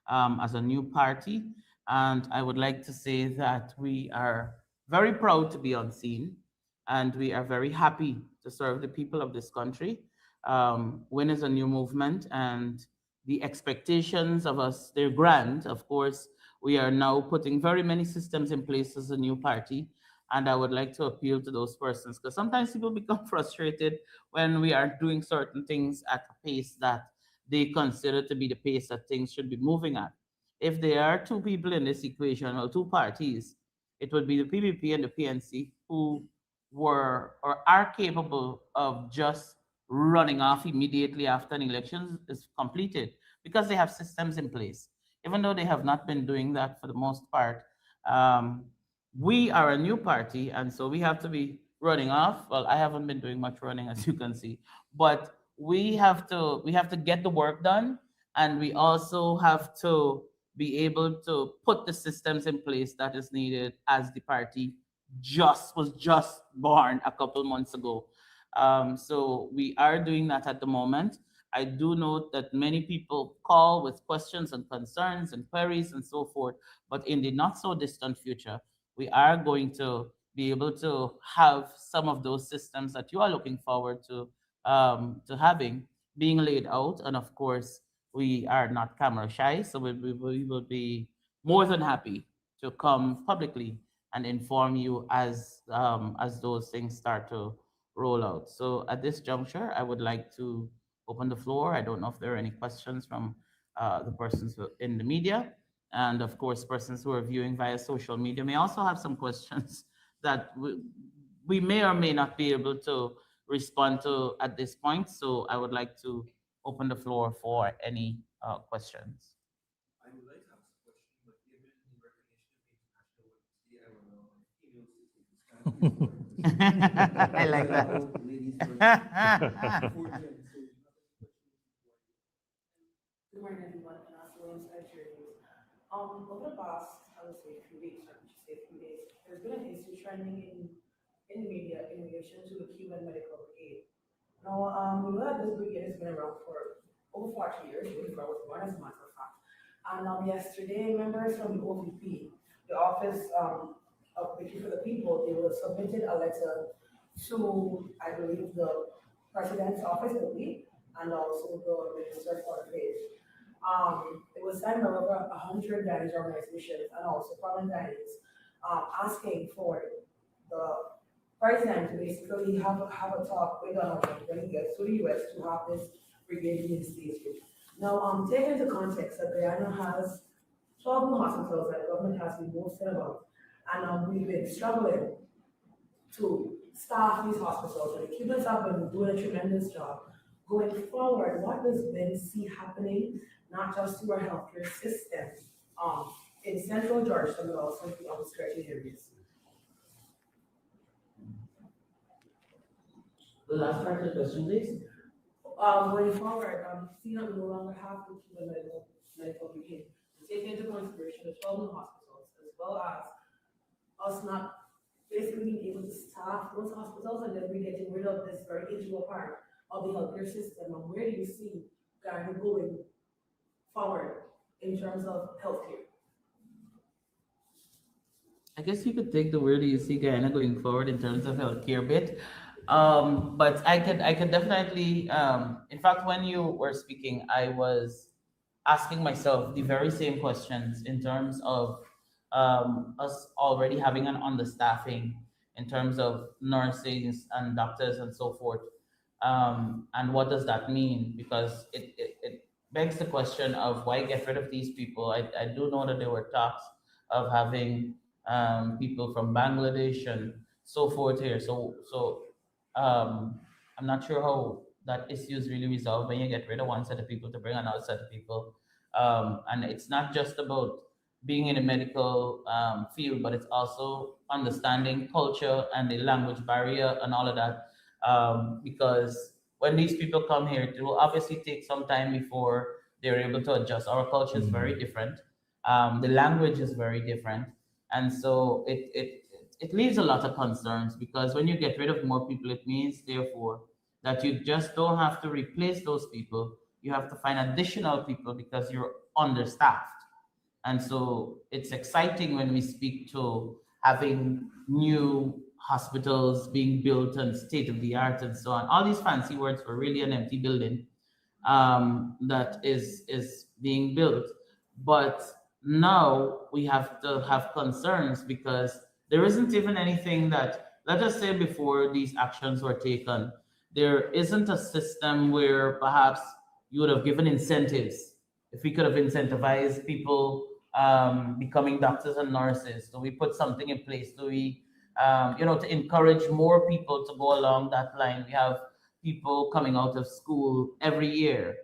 as a new party. And I would like to say that we are very proud to be on scene, and we are very happy to serve the people of this country. WIN is a new movement, and the expectations of us, they're grand. Of course, we are now putting very many systems in place as a new party. And I would like to appeal to those persons, because sometimes people become frustrated when we are doing certain things at a pace that they consider to be the pace that things should be moving at. If there are two people in this equation, or two parties, it would be the PPP and the PNC, who were or are capable of just running off immediately after an election is completed, because they have systems in place. Even though they have not been doing that for the most part, um, we are a new party, and so we have to be running off. Well, I haven't been doing much running, as you can see, but we have to get the work done, and we also have to be able to put the systems in place that is needed, as the party just born a couple months ago. So we are doing that at the moment. I do note that many people call with questions and concerns and queries and so forth, but in the not so distant future, we are going to be able to have some of those systems that you are looking forward to having being laid out. And of course, we are not camera shy, so we will be more than happy to come publicly and inform you as those things start to roll out. So at this juncture, I would like to open the floor. I don't know if there are any questions from the persons in the media, and of course, persons who are viewing via social media may also have some questions that we may or may not be able to respond to at this point. So I would like to open the floor for any questions. I would like to ask a question, but given in recognition of International Women's Day, I will allow my female siblings to ask you for I like that. ladies first. For them, so you have any questions before I Good morning, everyone, and also inside journeys. Over the past, I would say, few weeks, or I should say few days, there's been an issue trending in the media in relation to the Cuban medical brigade. Now, we know that this brigade has been around for over 40 years, really for I was born, as a matter of fact. And yesterday, members from the OVP, the Office of Victory for the People, they were submitted a letter to, I believe, the President's office, the week, and also the Minister for Affairs. It was signed by over 100 Danish organizations and also prominent Danish, asking for the president to basically have a talk with Donald Trump when he gets to the US to have this brigade reinstated. Now, take into context that Guyana has 12 new hospitals that the government has been boasting about, and we've been struggling to staff these hospitals, and the Cubans have been doing a tremendous job. Going forward, what does Ben see happening, not just to our healthcare system, in central Georgia, but also in the outskirting areas? The last part of the question, please. Going forward, seeing that we no longer have the Cuban medical brigade, take into consideration the 12 new hospitals, as well as us not basically being able to staff those hospitals, and then we getting rid of this very integral part of the healthcare system. And where do you see Ghana going forward in terms of healthcare? I guess you could take the word you see Guyana going forward in terms of healthcare bit. But I could definitely in fact when you were speaking, I was asking myself the very same questions in terms of us already having an understaffing in terms of nurses and doctors and so forth. And what does that mean? Because it begs the question of why get rid of these people. I do know that there were talks of having people from Bangladesh and so forth here. So I'm not sure how that issue is really resolved when you get rid of one set of people to bring another set of people. And it's not just about being in a medical field, but it's also understanding culture and the language barrier and all of that. Because when these people come here, it will obviously take some time before they're able to adjust. Our culture is very different. The language is very different, and so it leaves a lot of concerns because when you get rid of more people, it means therefore that you just don't have to replace those people. You have to find additional people because you're understaffed. And so it's exciting when we speak to having new hospitals being built and state of the art and so on. All these fancy words for really an empty building that is being built. But now we have to have concerns because there isn't even anything that, let us say, before these actions were taken, there isn't a system where perhaps you would have given incentives. If we could have incentivized people becoming doctors and nurses, do we put something in place? Do we, to encourage more people to go along that line? We have people coming out of school every year.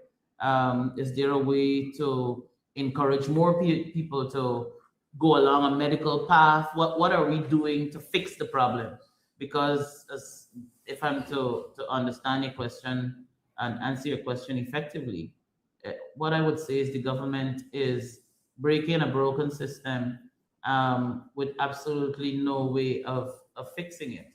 Is there a way to encourage more people to go along a medical path? What are we doing to fix the problem? Because if I'm to understand your question and answer your question effectively, what I would say is the government is breaking a broken system with absolutely no way of fixing it.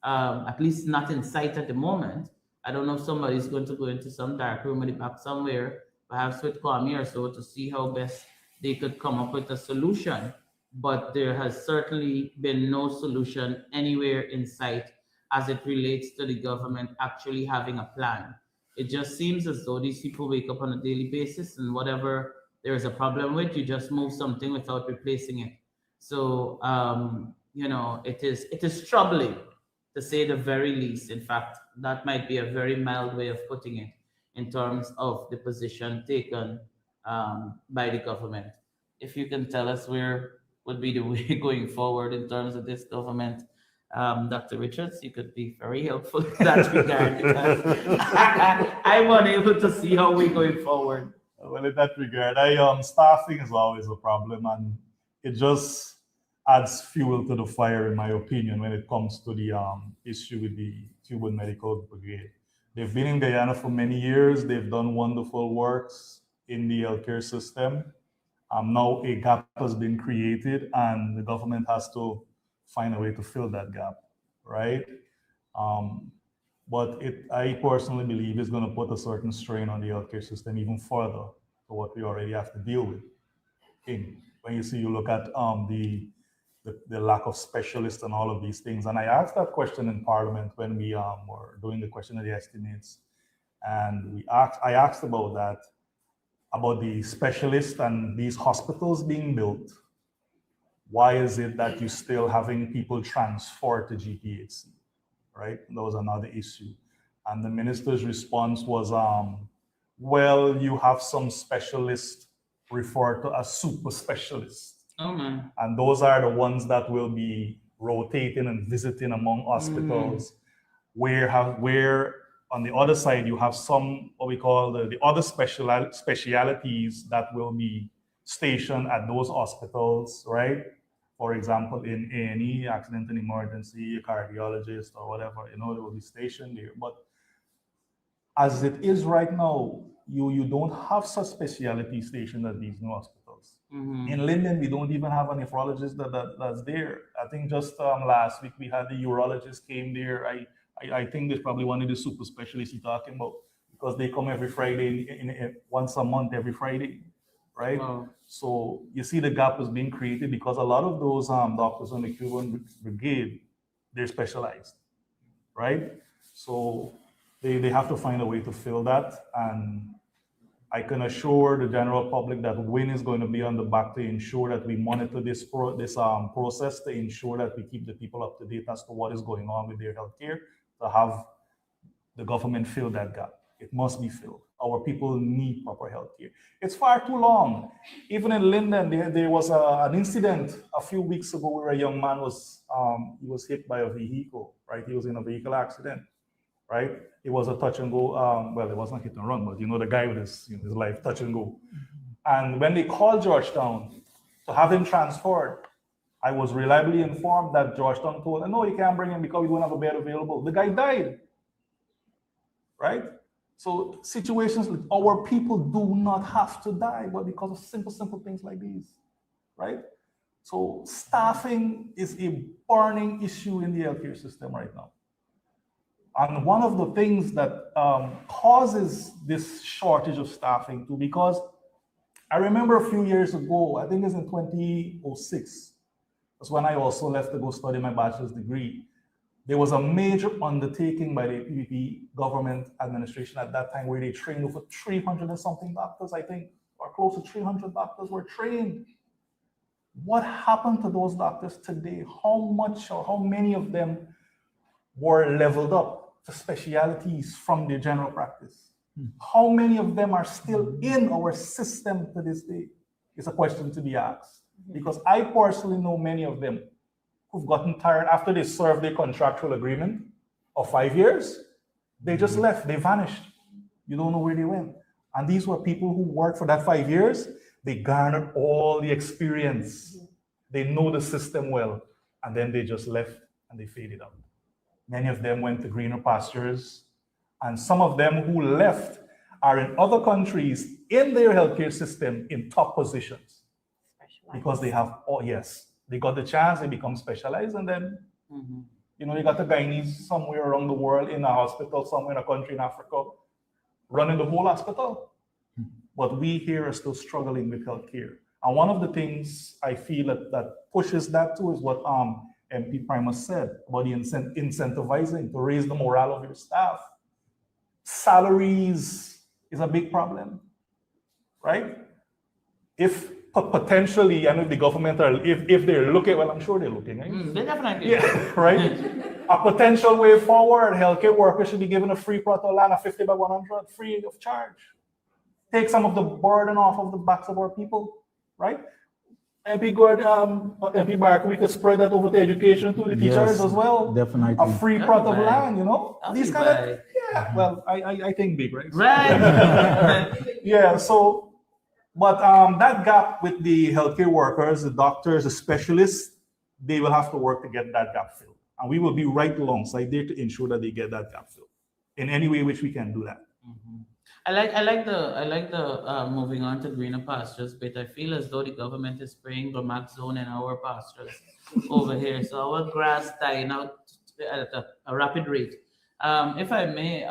At least not in sight at the moment. I don't know if somebody's going to go into some dark room at the back somewhere, perhaps with Kwame or so, to see how best they could come up with a solution. but there has certainly been no solution anywhere in sight as it relates to the government actually having a plan. It just seems as though these people wake up on a daily basis and whatever there is a problem with, you just move something without replacing it. So it is troubling to say the very least. In fact, that might be a very mild way of putting it in terms of the position taken by the government. If you can tell us where would be the way going forward in terms of this government, Dr. Richards, you could be very helpful in that regard because I'm unable to see how we're going forward. Well, in that regard, staffing is always a problem, and it just adds fuel to the fire, in my opinion, when it comes to the issue with the Cuban Medical Brigade. They've been in Guyana for many years. They've done wonderful works in the healthcare system. Now a gap has been created, and the government has to find a way to fill that gap, right? Um, but I personally believe it's going to put a certain strain on the healthcare system even further to what we already have to deal with. When you look at the lack of specialists and all of these things. And I asked that question in Parliament when we were doing the question of the estimates, and I asked about that, about the specialists and these hospitals being built. Why is it that you're still having people transfer to GPHC, right? That was another issue. And the minister's response was, well, you have some specialists referred to as super specialists. Oh man. And those are the ones that will be rotating and visiting among hospitals, where on the other side you have some what we call the other specialities that will be stationed at those hospitals, right? For example, in A&E, accident and emergency, a cardiologist or whatever, they will be stationed there. But as it is right now, you don't have such specialty stationed at these new hospitals. In Linden, we don't even have a nephrologist that's there. I think just last week we had the urologist came there. I think there's probably one of the super specialists you're talking about, because they come every Friday, once a month, every Friday, right? Wow. So you see the gap is being created because a lot of those doctors on the Cuban Brigade, they're specialized, right? So they have to find a way to fill that. And I can assure the general public that WIN is going to be on the back to ensure that we monitor this process, to ensure that we keep the people up to date as to what is going on with their healthcare, to have the government fill that gap. It must be filled. Our people need proper healthcare. It's far too long. Even in Linden, there was an incident a few weeks ago where a young man was hit by a vehicle, right? He was in a vehicle accident, right? It was a touch and go. Well, it wasn't hit and run, but the guy with his life touch and go. And when they called Georgetown to have him transferred, I was reliably informed that Georgetown told him, no, you can't bring him because we don't have a bed available. The guy died, right? So situations like our people do not have to die, but because of simple things like these, right? So staffing is a burning issue in the healthcare system right now. And one of the things that causes this shortage of staffing too, because I remember a few years ago, I think it's in 2006, that's when I also left to go study my bachelor's degree. There was a major undertaking by the PPP government administration at that time where they trained over 300 and something doctors, I think, or close to 300 doctors were trained. What happened to those doctors today? How much or how many of them were leveled up to specialties from their general practice? How many of them are still in our system to this day? It's a question to be asked. Because I personally know many of them who've gotten tired after they served their contractual agreement of 5 years. They just left, they vanished. You don't know where they went. And these were people who worked for that 5 years. They garnered all the experience. They know the system well. And then they just left and they faded out. Many of them went to greener pastures. And some of them who left are in other countries in their healthcare system in top positions. Because they have, they got the chance, they become specialized, and then, you got the Guyanese somewhere around the world in a hospital, somewhere in a country in Africa, running the whole hospital. But we here are still struggling with healthcare. And one of the things I feel that pushes that too is what MP Primus said about the incentivizing to raise the morale of your staff. Salaries is a big problem, right? If potentially, and if the government are, if they're looking, well, I'm sure they're looking, right? They definitely. Yeah, right? A potential way forward, healthcare workers should be given a free plot of land, a 50 by 100, free of charge. Take some of the burden off of the backs of our people, right? MP Gord, MP Bark, we could spread that over to education to the teachers Yes, as well. definitely. A free plot of Right. land, you know? I'll These be kind of, right. yeah, well, I think big, right? Right. Yeah, so, but that gap with the healthcare workers, the doctors, the specialists, they will have to work to get that gap filled. And we will be right alongside there to ensure that they get that gap filled in any way which we can do that. Mhm. I like the moving on to greener pastures, but I feel as though the government is spraying Zone in our pastures over here, so our grass dying out at a rapid rate. If I may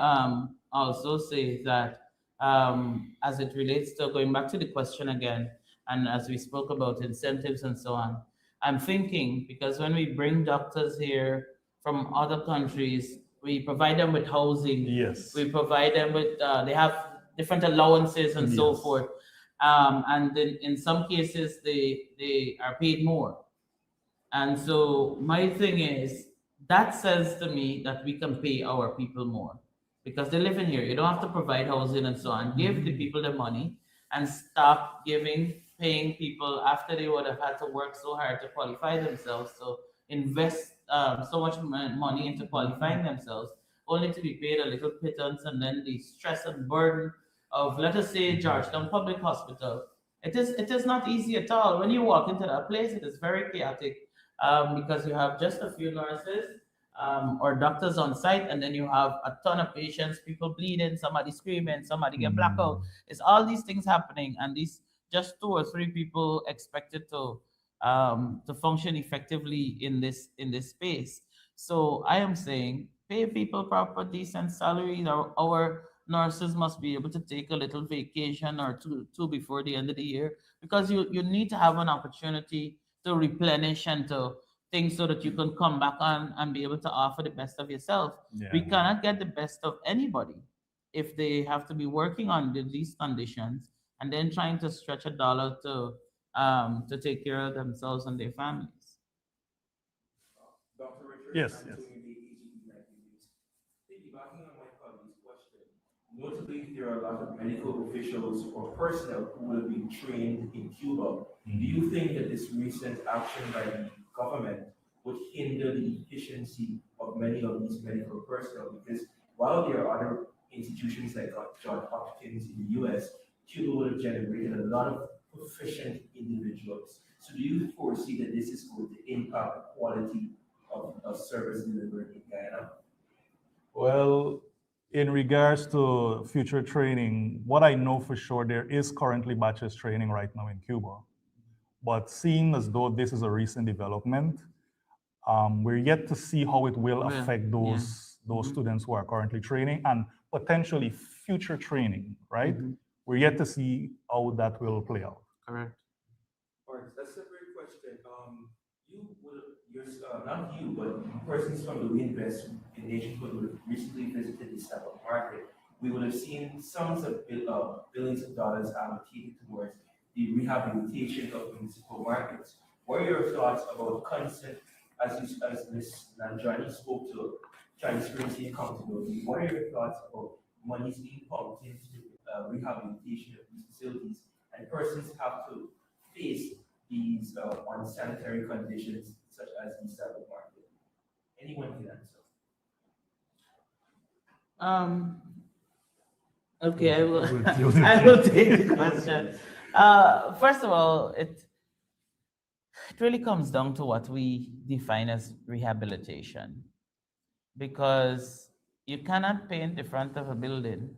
also say that as it relates to going back to the question again, and as we spoke about incentives and so on, I'm thinking because when we bring doctors here from other countries, we provide them with housing, Yes. we provide them with they have different allowances and so Yes. forth, and then in some cases they are paid more. And so my thing is that says to me that we can pay our people more because they live in here. You don't have to provide housing and so on. Give the people the money and stop paying people after they would have had to work so hard to qualify themselves. So invest so much money into qualifying themselves, only to be paid a little pittance, and then the stress and burden of, let us say, Georgetown Public Hospital. It is not easy at all. When you walk into that place, it is very chaotic because you have just a few nurses or doctors on site, and then you have a ton of patients, people bleeding, somebody screaming, somebody get blackout. It's all these things happening, and these just two or three people expected to function effectively in this space. So I am saying pay people proper, decent salaries. Our nurses must be able to take a little vacation or two before the end of the year because you need to have an opportunity to replenish and to things so that you can come back on and be able to offer the best of yourself. We Yeah. cannot get the best of anybody if they have to be working under these conditions and then trying to stretch a dollar to take care of themselves and their families. Dr. Richard, Yes, yes. Anthony the AGE News. Piggybacking on my colleague's question, notably there are a lot of medical officials or personnel who will be trained in Cuba. Do you think that this recent action by the government would hinder the efficiency of many of these medical personnel? Because while there are other institutions like John Hopkins in the US, Cuba would have generated a lot of proficient individuals. So do you foresee that this is going to impact the quality of service delivered in Guyana? Well, in regards to future training, what I know for sure, there is currently bachelor's training right now in Cuba. But seeing as though this is a recent development, we're yet to see how it will Yeah, affect those Mhm. students who are currently training and potentially future training, right? Mhm. We're yet to see how that will play out. Correct. All right, that's a great question. You would, not you, but persons from the Winvest in Nationhood would have recently visited this type of market. We would have seen sums of billions of dollars allocated towards the rehabilitation of municipal markets. What are your thoughts about consent, as Ms. Nanjani spoke to transparency and accountability? What are your thoughts about monies being pumped into rehabilitation of these facilities, and persons have to face these unsanitary conditions such as the cyber market? Anyone can answer. Um, okay, I will. You'll I will take the question. First of all, it really comes down to what we define as rehabilitation, because you cannot paint the front of a building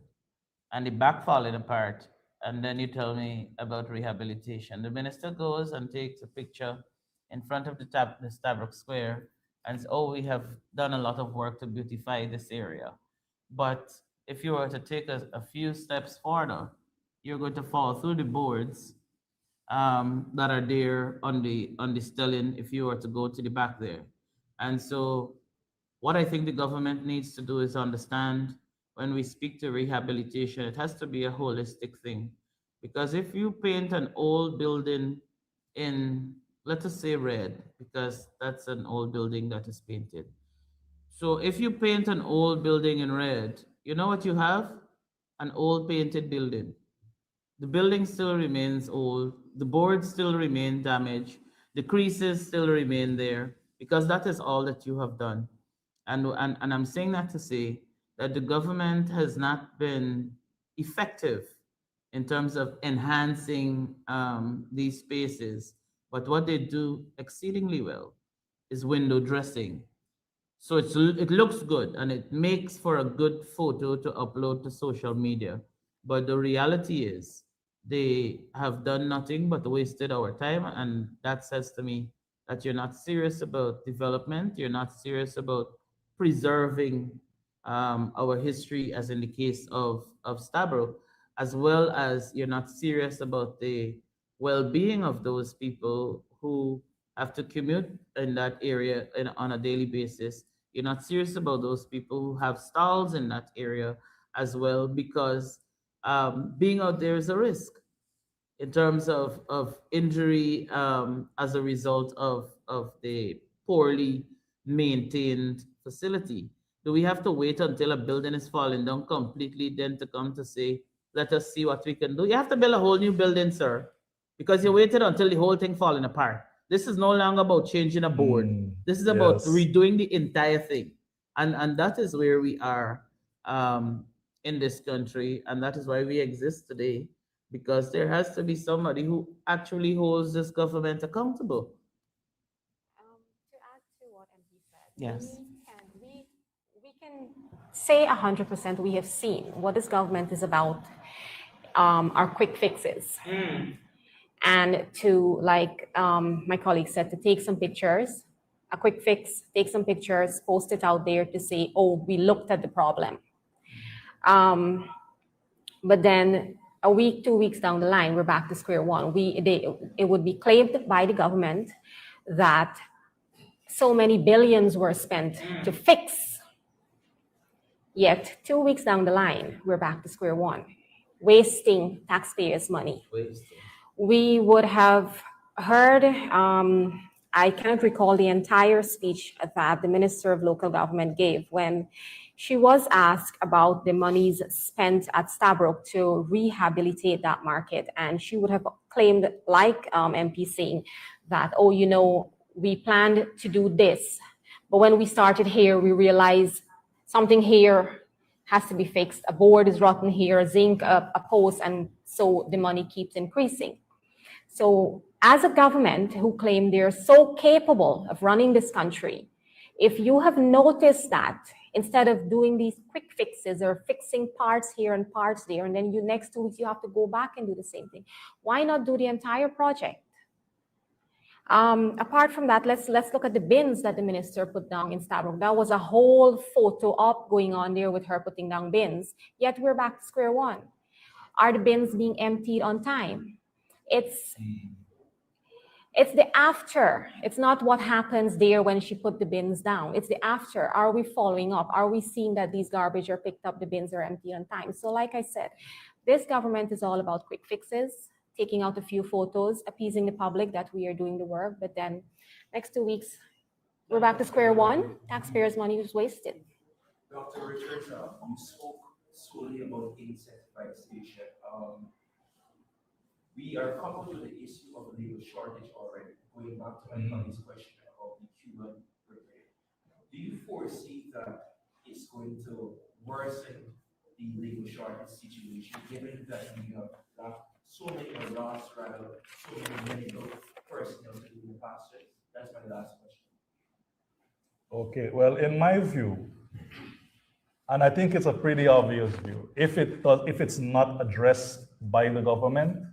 and the back falling apart, and then you tell me about rehabilitation. The minister goes and takes a picture in front of the Stabrook Square and says, "Oh, we have done a lot of work to beautify this area." But if you were to take a few steps further, you're going to fall through the boards that are there on the stellium if you were to go to the back there. And so what I think the government needs to do is understand when we speak to rehabilitation, it has to be a holistic thing. Because if you paint an old building in, let us say, red, because that's an old building that is painted. So if you paint an old building in red, you know what you have? An old painted building. The building still remains old, the boards still remain damaged, the creases still remain there, because that is all that you have done. And I'm saying that to say that the government has not been effective in terms of enhancing these spaces. But what they do exceedingly well is window dressing. So it looks good and it makes for a good photo to upload to social media. But the reality is they have done nothing but wasted our time. And that says to me that you're not serious about development. You're not serious about preserving our history, as in the case of Stabro, as well as you're not serious about the well-being of those people who have to commute in that area on a daily basis. You're not serious about those people who have stalls in that area as well, because being out there is a risk in terms of injury as a result of the poorly maintained facility. Do we have to wait until a building is falling down completely then to come to say, let us see what we can do? You have to build a whole new building, sir, because you waited until the whole thing falling apart. This is no longer about changing a board. This is about Yes. redoing the entire thing. And that is where we are in this country. And that is why we exist today, because there has to be somebody who actually holds this government accountable. To add to what MP said, Yes. we can say 100% we have seen what this government is about, are quick fixes. And to, like my colleague said, to take some pictures, a quick fix, take some pictures, post it out there to say, oh, we looked at the problem. But then a week, 2 weeks down the line, we're back to square one. It would be claimed by the government that so many billions were spent to fix. Yet 2 weeks down the line, we're back to square one, wasting taxpayers' money. We would have heard, I cannot recall the entire speech that the Minister of Local Government gave when she was asked about the monies spent at Stabroek to rehabilitate that market. And she would have claimed, like MP saying, that, oh, you know, we planned to do this. But when we started here, we realized something here has to be fixed. A board is rotten here, a zinc, a post, and so the money keeps increasing. So as a government who claim they're so capable of running this country, if you have noticed that instead of doing these quick fixes or fixing parts here and parts there, and then next 2 weeks you have to go back and do the same thing, why not do the entire project? Apart from that, let's look at the bins that the minister put down in Stabroek. That was a whole photo op going on there with her putting down bins. Yet we're back to square one. Are the bins being emptied on time? It's the after. It's not what happens there when she put the bins down. It's the after. Are we following up? Are we seeing that these garbage are picked up, the bins are emptied on time? So like I said, this government is all about quick fixes, taking out a few photos, appeasing the public that we are doing the work. But then next 2 weeks, we're back to square one. Taxpayers' money was wasted. Dr. Richards, you spoke solely about incentivization. We are coupled with the issue of labor shortage already, going back to my colleague's question about the Cuban brigade. Do you foresee that it's going to worsen the labor shortage situation, given that we have so many lost, rather, so many medical personnel to do the past years? That's my last question. Okay, well, in my view, and I think it's a pretty obvious view, if it's not addressed by the government,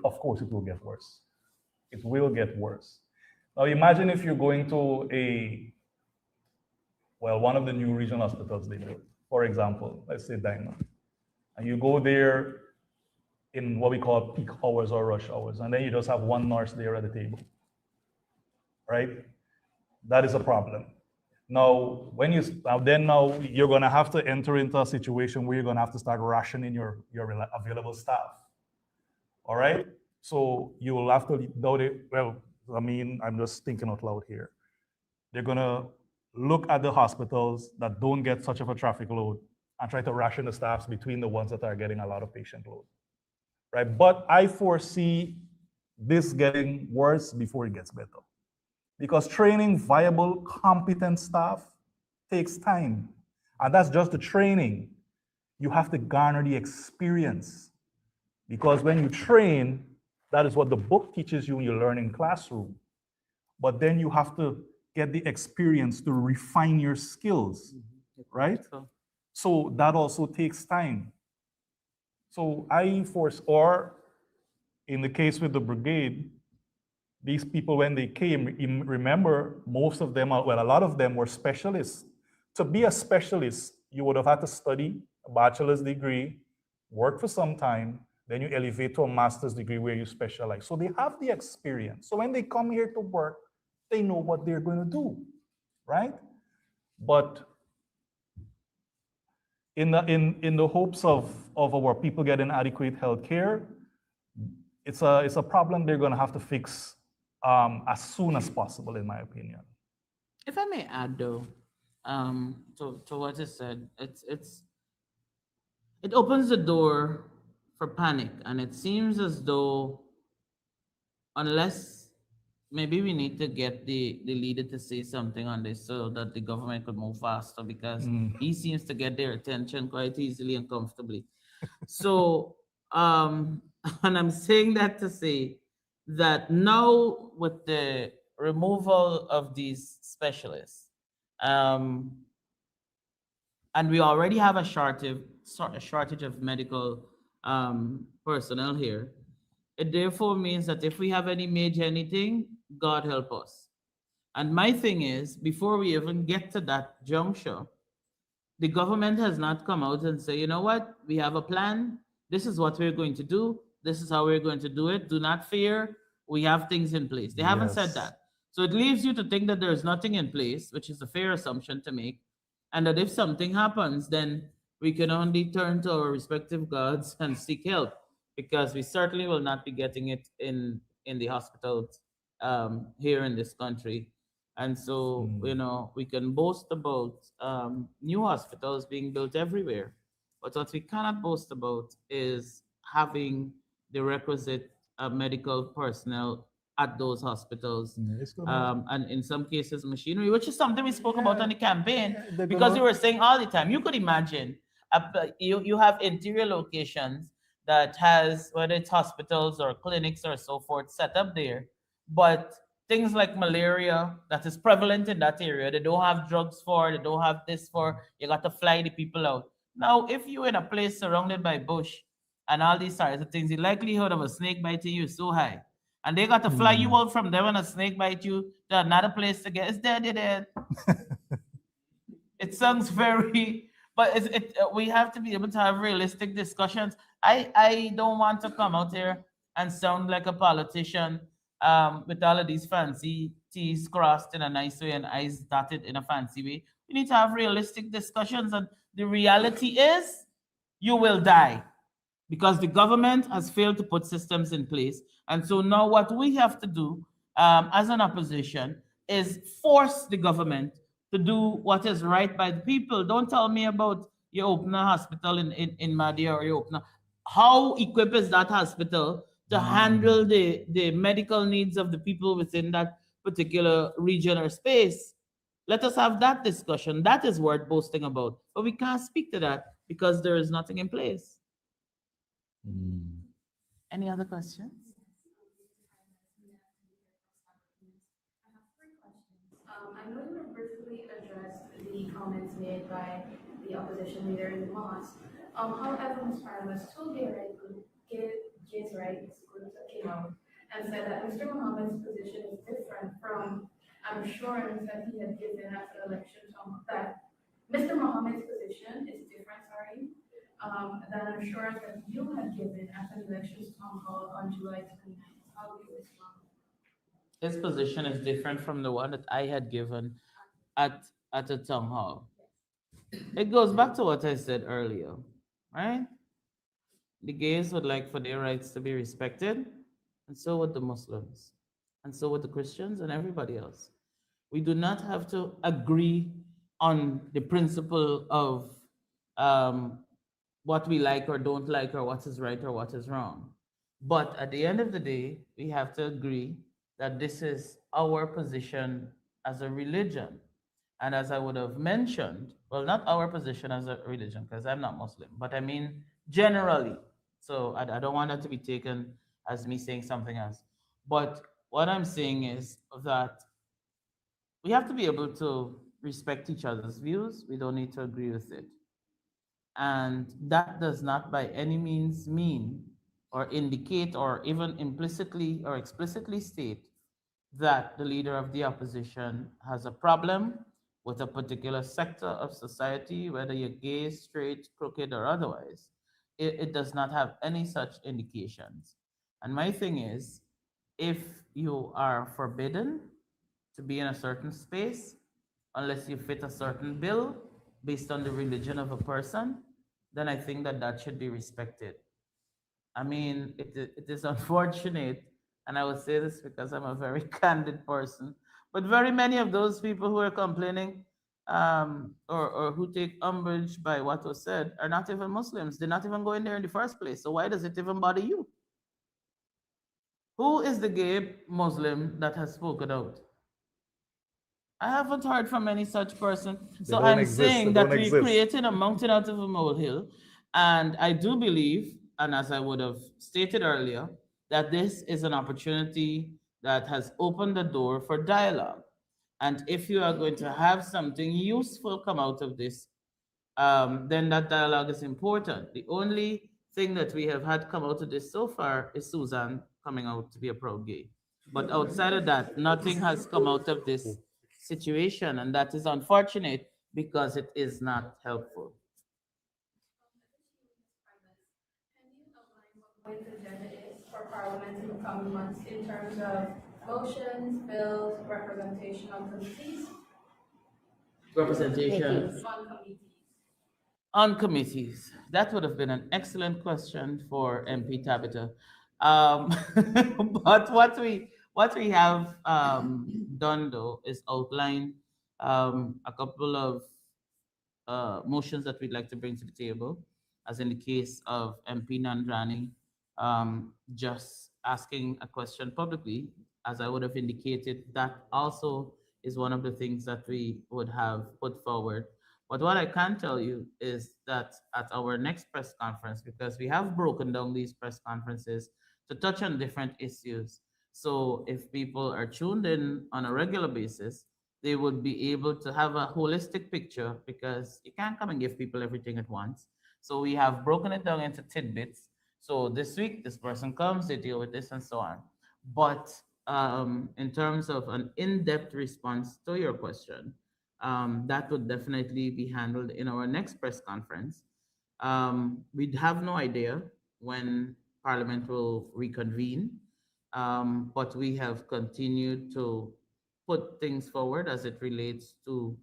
of course it will get worse. It will get worse. Now imagine if you're going to one of the new regional hospitals they built, for example, let's say Diamond, and you go there in what we call peak hours or rush hours, and then you just have one nurse there at the table, right? That is a problem. Now, now you're going to have to enter into a situation where you're going to have to start rationing your available staff. All right. So you will have to well, I mean, I'm just thinking out loud here. They're going to look at the hospitals that don't get such of a traffic load and try to ration the staffs between the ones that are getting a lot of patient load. Right. But I foresee this getting worse before it gets better. Because training viable, competent staff takes time. And that's just the training. You have to garner the experience. Because when you train, that is what the book teaches you when you learn in classroom. But then you have to get the experience to refine your skills, right? So that also takes time. So or in the case with the brigade, these people, when they came, remember, most of them, well, a lot of them were specialists. To be a specialist, you would have had to study a bachelor's degree, work for some time, then you elevate to a master's degree where you specialize. So they have the experience. So when they come here to work, they know what they're going to do, right? But in the hopes of our people getting adequate health care, it's a problem they're going to have to fix as soon as possible, in my opinion. If I may add, though, to what is said, it opens the door for panic, and it seems as though unless maybe we need to get the leader to say something on this so that the government could move faster, because he seems to get their attention quite easily and comfortably. So, and I'm saying that to say that now with the removal of these specialists, um, and we already have a shortage of medical personnel here. It therefore means that if we have any major anything, God help us. And my thing is, before we even get to that juncture, the government has not come out and say, you know what, we have a plan. This is what we're going to do. This is how we're going to do it. Do not fear. We have things in place. They haven't said Yes. that. So it leaves you to think that there's nothing in place, which is a fair assumption to make. And that if something happens, then we can only turn to our respective gods and seek help, because we certainly will not be getting it in the hospitals here in this country. And so, we can boast about new hospitals being built everywhere. But what we cannot boast about is having the requisite medical personnel at those hospitals. It's gonna, And in some cases, machinery, which is something we spoke about on the campaign, they're because we gonna, were saying all the time, you could imagine you have interior locations that has, whether it's hospitals or clinics or so forth, set up there. But things like malaria that is prevalent in that area, they don't have drugs for, they don't have this for, you got to fly the people out. Now, if you're in a place surrounded by bush and all these types of things, the likelihood of a snake biting you is so high. And they got to fly you out from there when a snake bite you to another place to get, it's dead, it dead. It sounds very, but we have to be able to have realistic discussions. I don't want to come out here and sound like a politician with all of these fancy T's crossed in a nice way and I's dotted in a fancy way. We need to have realistic discussions, and the reality is you will die because the government has failed to put systems in place. And so now what we have to do as an opposition is force the government to do what is right by the people. Don't tell me about you open a hospital in Madia or you open a, how equipped is that hospital to handle the medical needs of the people within that particular region or space? Let us have that discussion. That is worth boasting about. But we can't speak to that because there is nothing in place. Any other questions? I know you briefly addressed the comments made by the opposition leader in the mosque. However, Ms. Parliament, two gays rights groups that came out and said that Mr. Mohammed's position is different from assurance that he had given after the election, that Mr. Mohammed's position is different, sorry, that I'm sure that you had given at an elections town hall on July 29th. How do you respond? His position is different from the one that I had given at a town hall. It goes back to what I said earlier, right? The gays would like for their rights to be respected, and so would the Muslims, and so would the Christians and everybody else. We do not have to agree on the principle of um, what we like or don't like, or what is right or what is wrong. But at the end of the day, we have to agree that this is our position as a religion. And as I would have mentioned, well, not our position as a religion, because I'm not Muslim, but I mean generally. So I don't want that to be taken as me saying something else. But what I'm saying is that we have to be able to respect each other's views. We don't need to agree with it. And that does not by any means mean or indicate or even implicitly or explicitly state that the leader of the opposition has a problem with a particular sector of society, whether you're gay, straight, crooked, or otherwise. It does not have any such indications. And my thing is, if you are forbidden to be in a certain space unless you fit a certain bill based on the religion of a person, then I think that that should be respected. I mean, it is unfortunate, and I would say this because I'm a very candid person, but very many of those people who are complaining or who take umbrage by what was said are not even Muslims. They're not even going there in the first place. So why does it even bother you? Who is the gay Muslim that has spoken out? I haven't heard from any such person. They So don't I'm exist. They saying don't that we're exist. creating a mountain out of a molehill. And I do believe, and as I would have stated earlier, that this is an opportunity that has opened the door for dialogue. And if you are going to have something useful come out of this, then that dialogue is important. The only thing that we have had come out of this so far is Susan coming out to be a proud gay. But outside of that, nothing has come out of this situation, and that is unfortunate because it is not helpful. Point agenda is for Parliament in the coming months in terms of motions, bills, representation on committees, Representation on committees. on committees. That would have been an excellent question for MP Tabitha. But what we have done though is outline a couple of motions that we'd like to bring to the table, as in the case of MP Nandrani, just asking a question publicly, as I would have indicated, that also is one of the things that we would have put forward. But what I can tell you is that at our next press conference, because we have broken down these press conferences to touch on different issues. So if people are tuned in on a regular basis, they would be able to have a holistic picture because you can't come and give people everything at once. So we have broken it down into tidbits. So this week, this person comes, they deal with this and so on. But in terms of an in depth response to your question, that would definitely be handled in our next press conference. We have no idea when Parliament will reconvene, but we have continued to put things forward as it relates to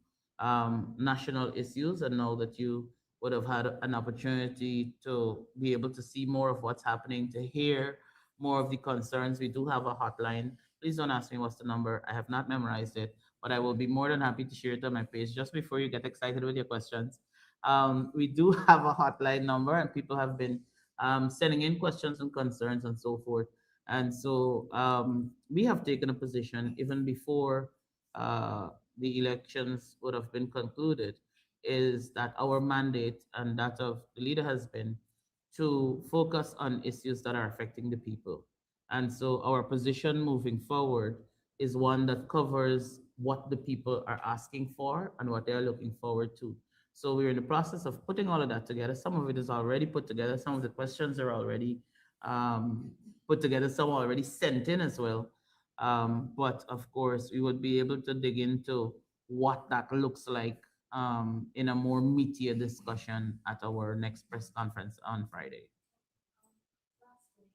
national issues. And now that you would have had an opportunity to be able to see more of what's happening, to hear more of the concerns, we do have a hotline. Please don't ask me what's the number. I have not memorized it, but I will be more than happy to share it on my page just before you get excited with your questions. We do have a hotline number, and people have been sending in questions and concerns and so forth. And so we have taken a position even before uh, the elections would have been concluded, is that our mandate and that of the leader has been to focus on issues that are affecting the people. And so our position moving forward is one that covers what the people are asking for and what they're looking forward to. So we're in the process of putting all of that together. Some of it is already put together. Some of the questions are already um, put together. Some are already sent in as well. But of course, we would be able to dig into what that looks like in a more meatier discussion at our next press conference on Friday. Lastly,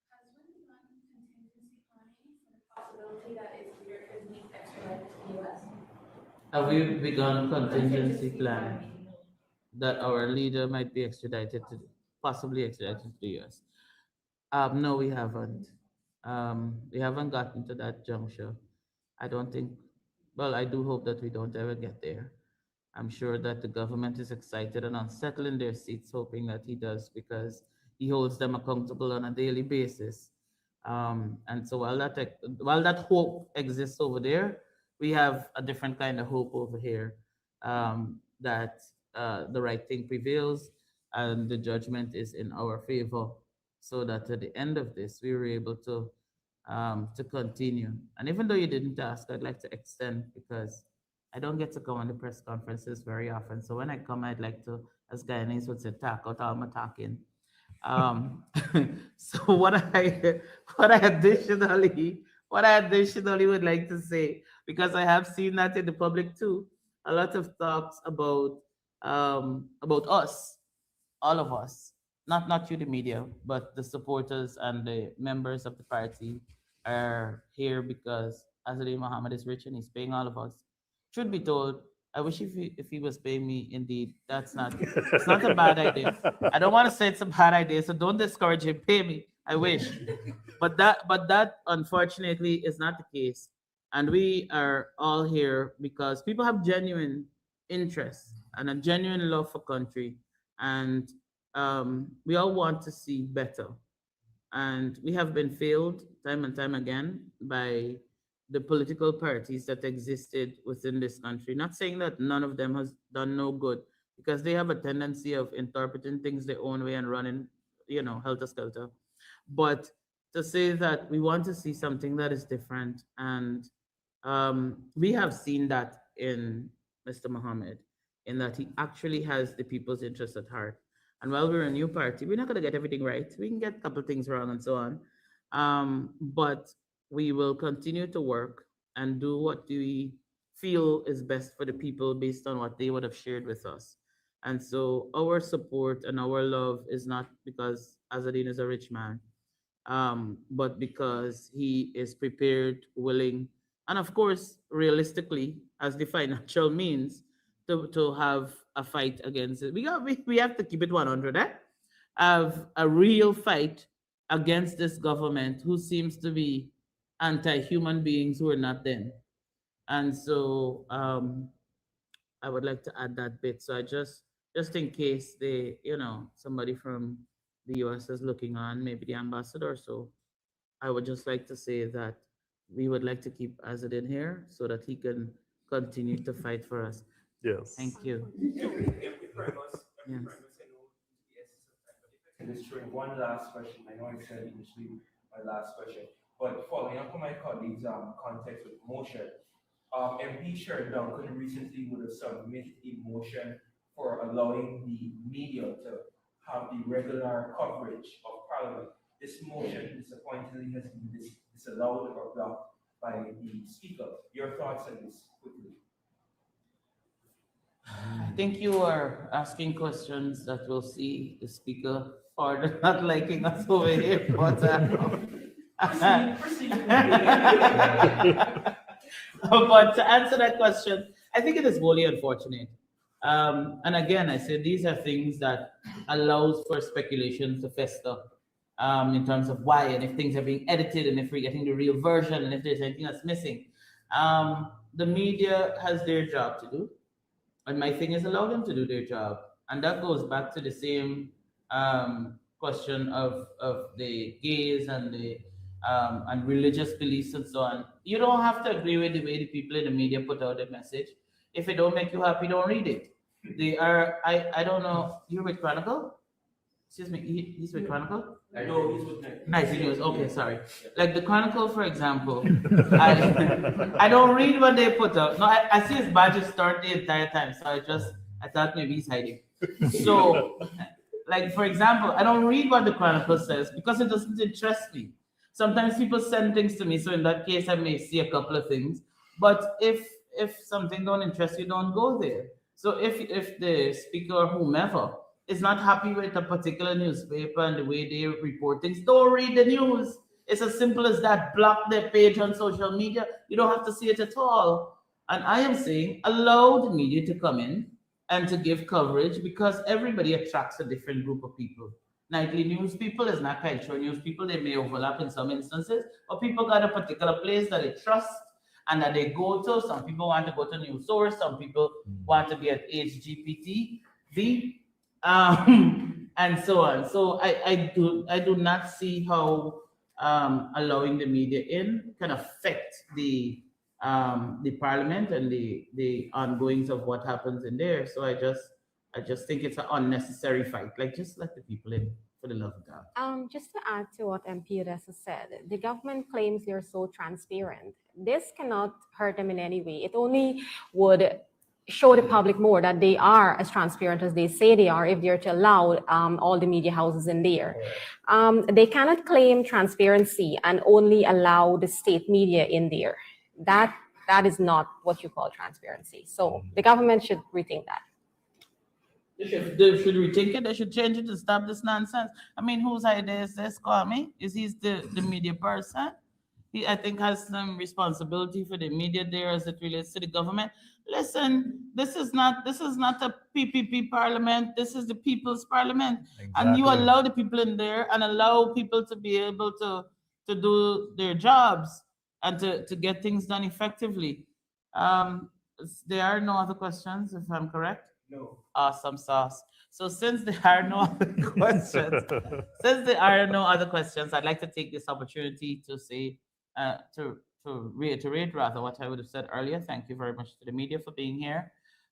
has one begun contingency planning for the possibility that its leader could be extradited to the US? Have we begun contingency Contingency planning planning. that our leader might be extradited to, possibly extradited to the US? No, we haven't. We haven't gotten to that juncture. I don't think, well, I do hope that we don't ever get there. I'm sure that the government is excited and unsettled in their seats, hoping that he does because he holds them accountable on a daily basis. And so while that hope exists over there, we have a different kind of hope over here, that the right thing prevails and the judgment is in our favor, so that at the end of this we were able to continue. And even though you didn't ask, I'd like to extend because I don't get to come on the press conferences very often. So when I come, I'd like to, as Guyanese would say, talk out all my talking. Um, so what I additionally what I additionally would like to say, because I have seen that in the public too, a lot of talks about us, all of us, not you, the media, but the supporters and the members of the party are here because Azali Muhammad is rich and he's paying all of us. Truth be told, I wish if he was paying me indeed. That's not it's not a bad idea. I don't want to say it's a bad idea, so don't discourage him. Pay me. I wish. But that unfortunately is not the case. And we are all here because people have genuine interest and a genuine love for country, and we all want to see better. And we have been failed time and time again by the political parties that existed within this country. Not saying that none of them has done no good, because they have a tendency of interpreting things their own way and running, helter skelter. But to say that we want to see something that is different, and we have seen that in Mr. Mohammed, in that he actually has the people's interest at heart. And while we're a new party, we're not going to get everything right. We can get a couple of things wrong and so on. But we will continue to work and do what we feel is best for the people based on what they would have shared with us. And so our support and our love is not because Azadine is a rich man, but because he is prepared, willing, and of course, realistically, as the financial means to have a fight against it. We have to keep it 100, eh? Have a real fight against this government who seems to be anti-human beings who are not them. And so I would like to add that bit. So just in case somebody from the US is looking on, maybe the ambassador. So I would just like to say that we would like to keep Azad in here so that he can continue to fight for us. Yes. Thank you. Every premise, Yes. I know the essence of time, but if I can just throw in one last question, I know I said initially my last question, but following up on my colleague's context with motion, MP Sharon Duncan recently would have submitted a motion for allowing the media to have the regular coverage of Parliament. This motion disappointingly has been disallowed or blocked by the Speaker. Your thoughts on this quickly? I think you are asking questions that will see the speaker further not liking us over here. But, Proceed. but to answer that question, I think it is wholly unfortunate. And again, I say these are things that allows for speculation to fester, in terms of why and if things are being edited and if we're getting the real version and if there's anything that's missing. The media has their job to do, and my thing is allow them to do their job. And that goes back to the same question of the gays and religious beliefs and so on. You don't have to agree with the way the people in the media put out their message. If it don't make you happy, don't read it. They are I don't know. You're with Chronicle? Excuse me, he's with Chronicle? No, he's with Nick. Nice news. Okay, sorry. Like the Chronicle, for example, I don't read what they put up. No, I see his badges start the entire time, so I thought maybe he's hiding. So, like for example, I don't read what the Chronicle says because it doesn't interest me. Sometimes people send things to me, so in that case, I may see a couple of things. But if something don't interest you, don't go there. So if the speaker or whomever is not happy with a particular newspaper and the way they report things, don't read the news. It's as simple as that. Block their page on social media. You don't have to see it at all. And I am saying allow the media to come in and to give coverage because everybody attracts a different group of people. Nightly news people is not kite show news people. They may overlap in some instances, but people got a particular place that they trust and that they go to. Some people want to go to news source. Some people want to be at HGPTV, and so on. So I do not see how allowing the media in can affect the parliament and the ongoings of what happens in there. So I just think it's an unnecessary fight. Like just let the people in for the love of God. Just to add to what MP Odessa said, the government claims they're so transparent. This cannot hurt them in any way. It only would show the public more that they are as transparent as they say they are if they're to allow all the media houses in there. They cannot claim transparency and only allow the state media in there. That is not what you call transparency. So the government should rethink that. They should rethink it. They should change it to stop this nonsense. I mean, whose idea is this? Call me. Is he the media person? He, I think, has some responsibility for the media there as it relates to the government. Listen, this is not a PPP parliament. This is the people's parliament, and you Exactly. allow the people in there and allow people to be able to do their jobs and to get things done effectively. There are no other questions, if I'm correct. No. Awesome sauce. So since there are no other questions, I'd like to take this opportunity to say, to reiterate rather what I would have said earlier. Thank you very much to the media for being here.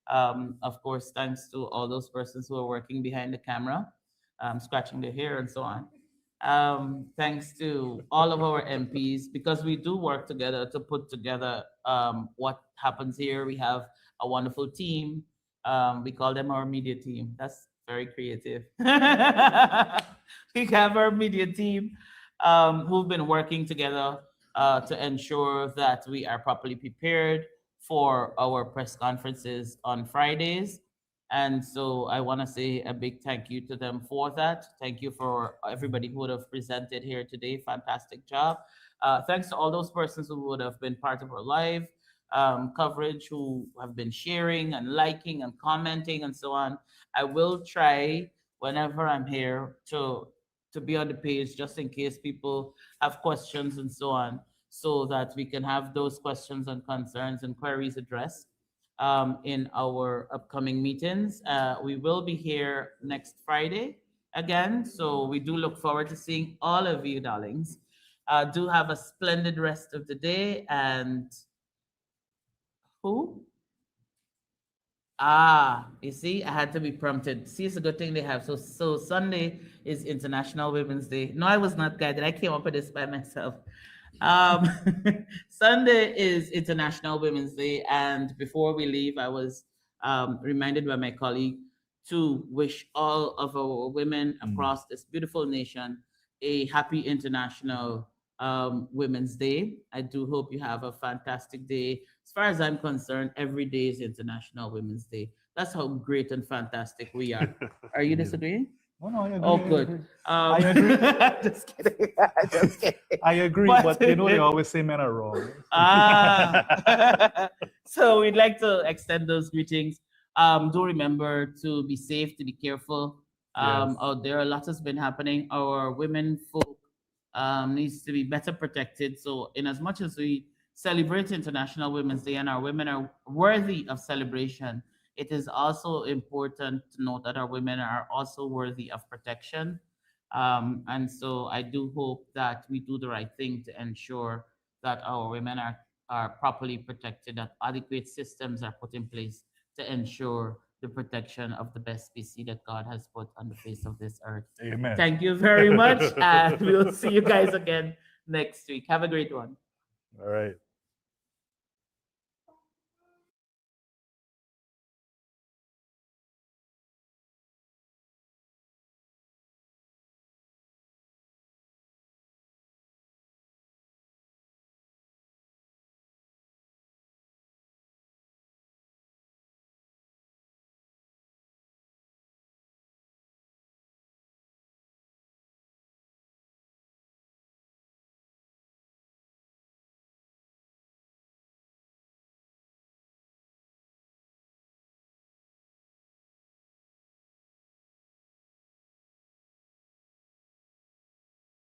Of course, thanks to all those persons who are working behind the camera, scratching their hair and so on. Thanks to all of our MPs because we do work together to put together what happens here. We have a wonderful team. We call them our media team. That's very creative. We have our media team who've been working together to ensure that we are properly prepared for our press conferences on Fridays. And so I want to say a big thank you to them for that. Thank you for everybody who would have presented here today. Fantastic job. Thanks to all those persons who would have been part of our live coverage, who have been sharing and liking and commenting and so on. I will try whenever I'm here to be on the page just in case people have questions and so on, so that we can have those questions and concerns and queries addressed in our upcoming meetings. We will be here next Friday again, so we do look forward to seeing all of you, darlings. Do have a splendid rest of the day and who? You see, I had to be prompted. See, it's a good thing they have. So Sunday is International Women's Day. No, I was not guided. I came up with this by myself. Um, Sunday is International Women's Day, and before we leave, I was reminded by my colleague to wish all of our women across this beautiful nation a happy International Women's Day. I do hope you have a fantastic day. As far as I'm concerned, every day is International Women's Day. That's how great and fantastic we are. Are you disagreeing? Oh, no, I agree. Oh, I good. agree. I agree. Just kidding. Just kidding. I agree, but you know they always say men are wrong. So we'd like to extend those greetings. Do remember to be safe, to be careful. Yes. Out there, a lot has been happening. Our women folk needs to be better protected. So, in as much as we celebrate International Women's Day and our women are worthy of celebration, it is also important to note that our women are also worthy of protection. And so I do hope that we do the right thing to ensure that our women are properly protected, that adequate systems are put in place to ensure the protection of the best species that God has put on the face of this earth. Amen. Thank you very much, and we'll see you guys again next week. Have a great one. All right.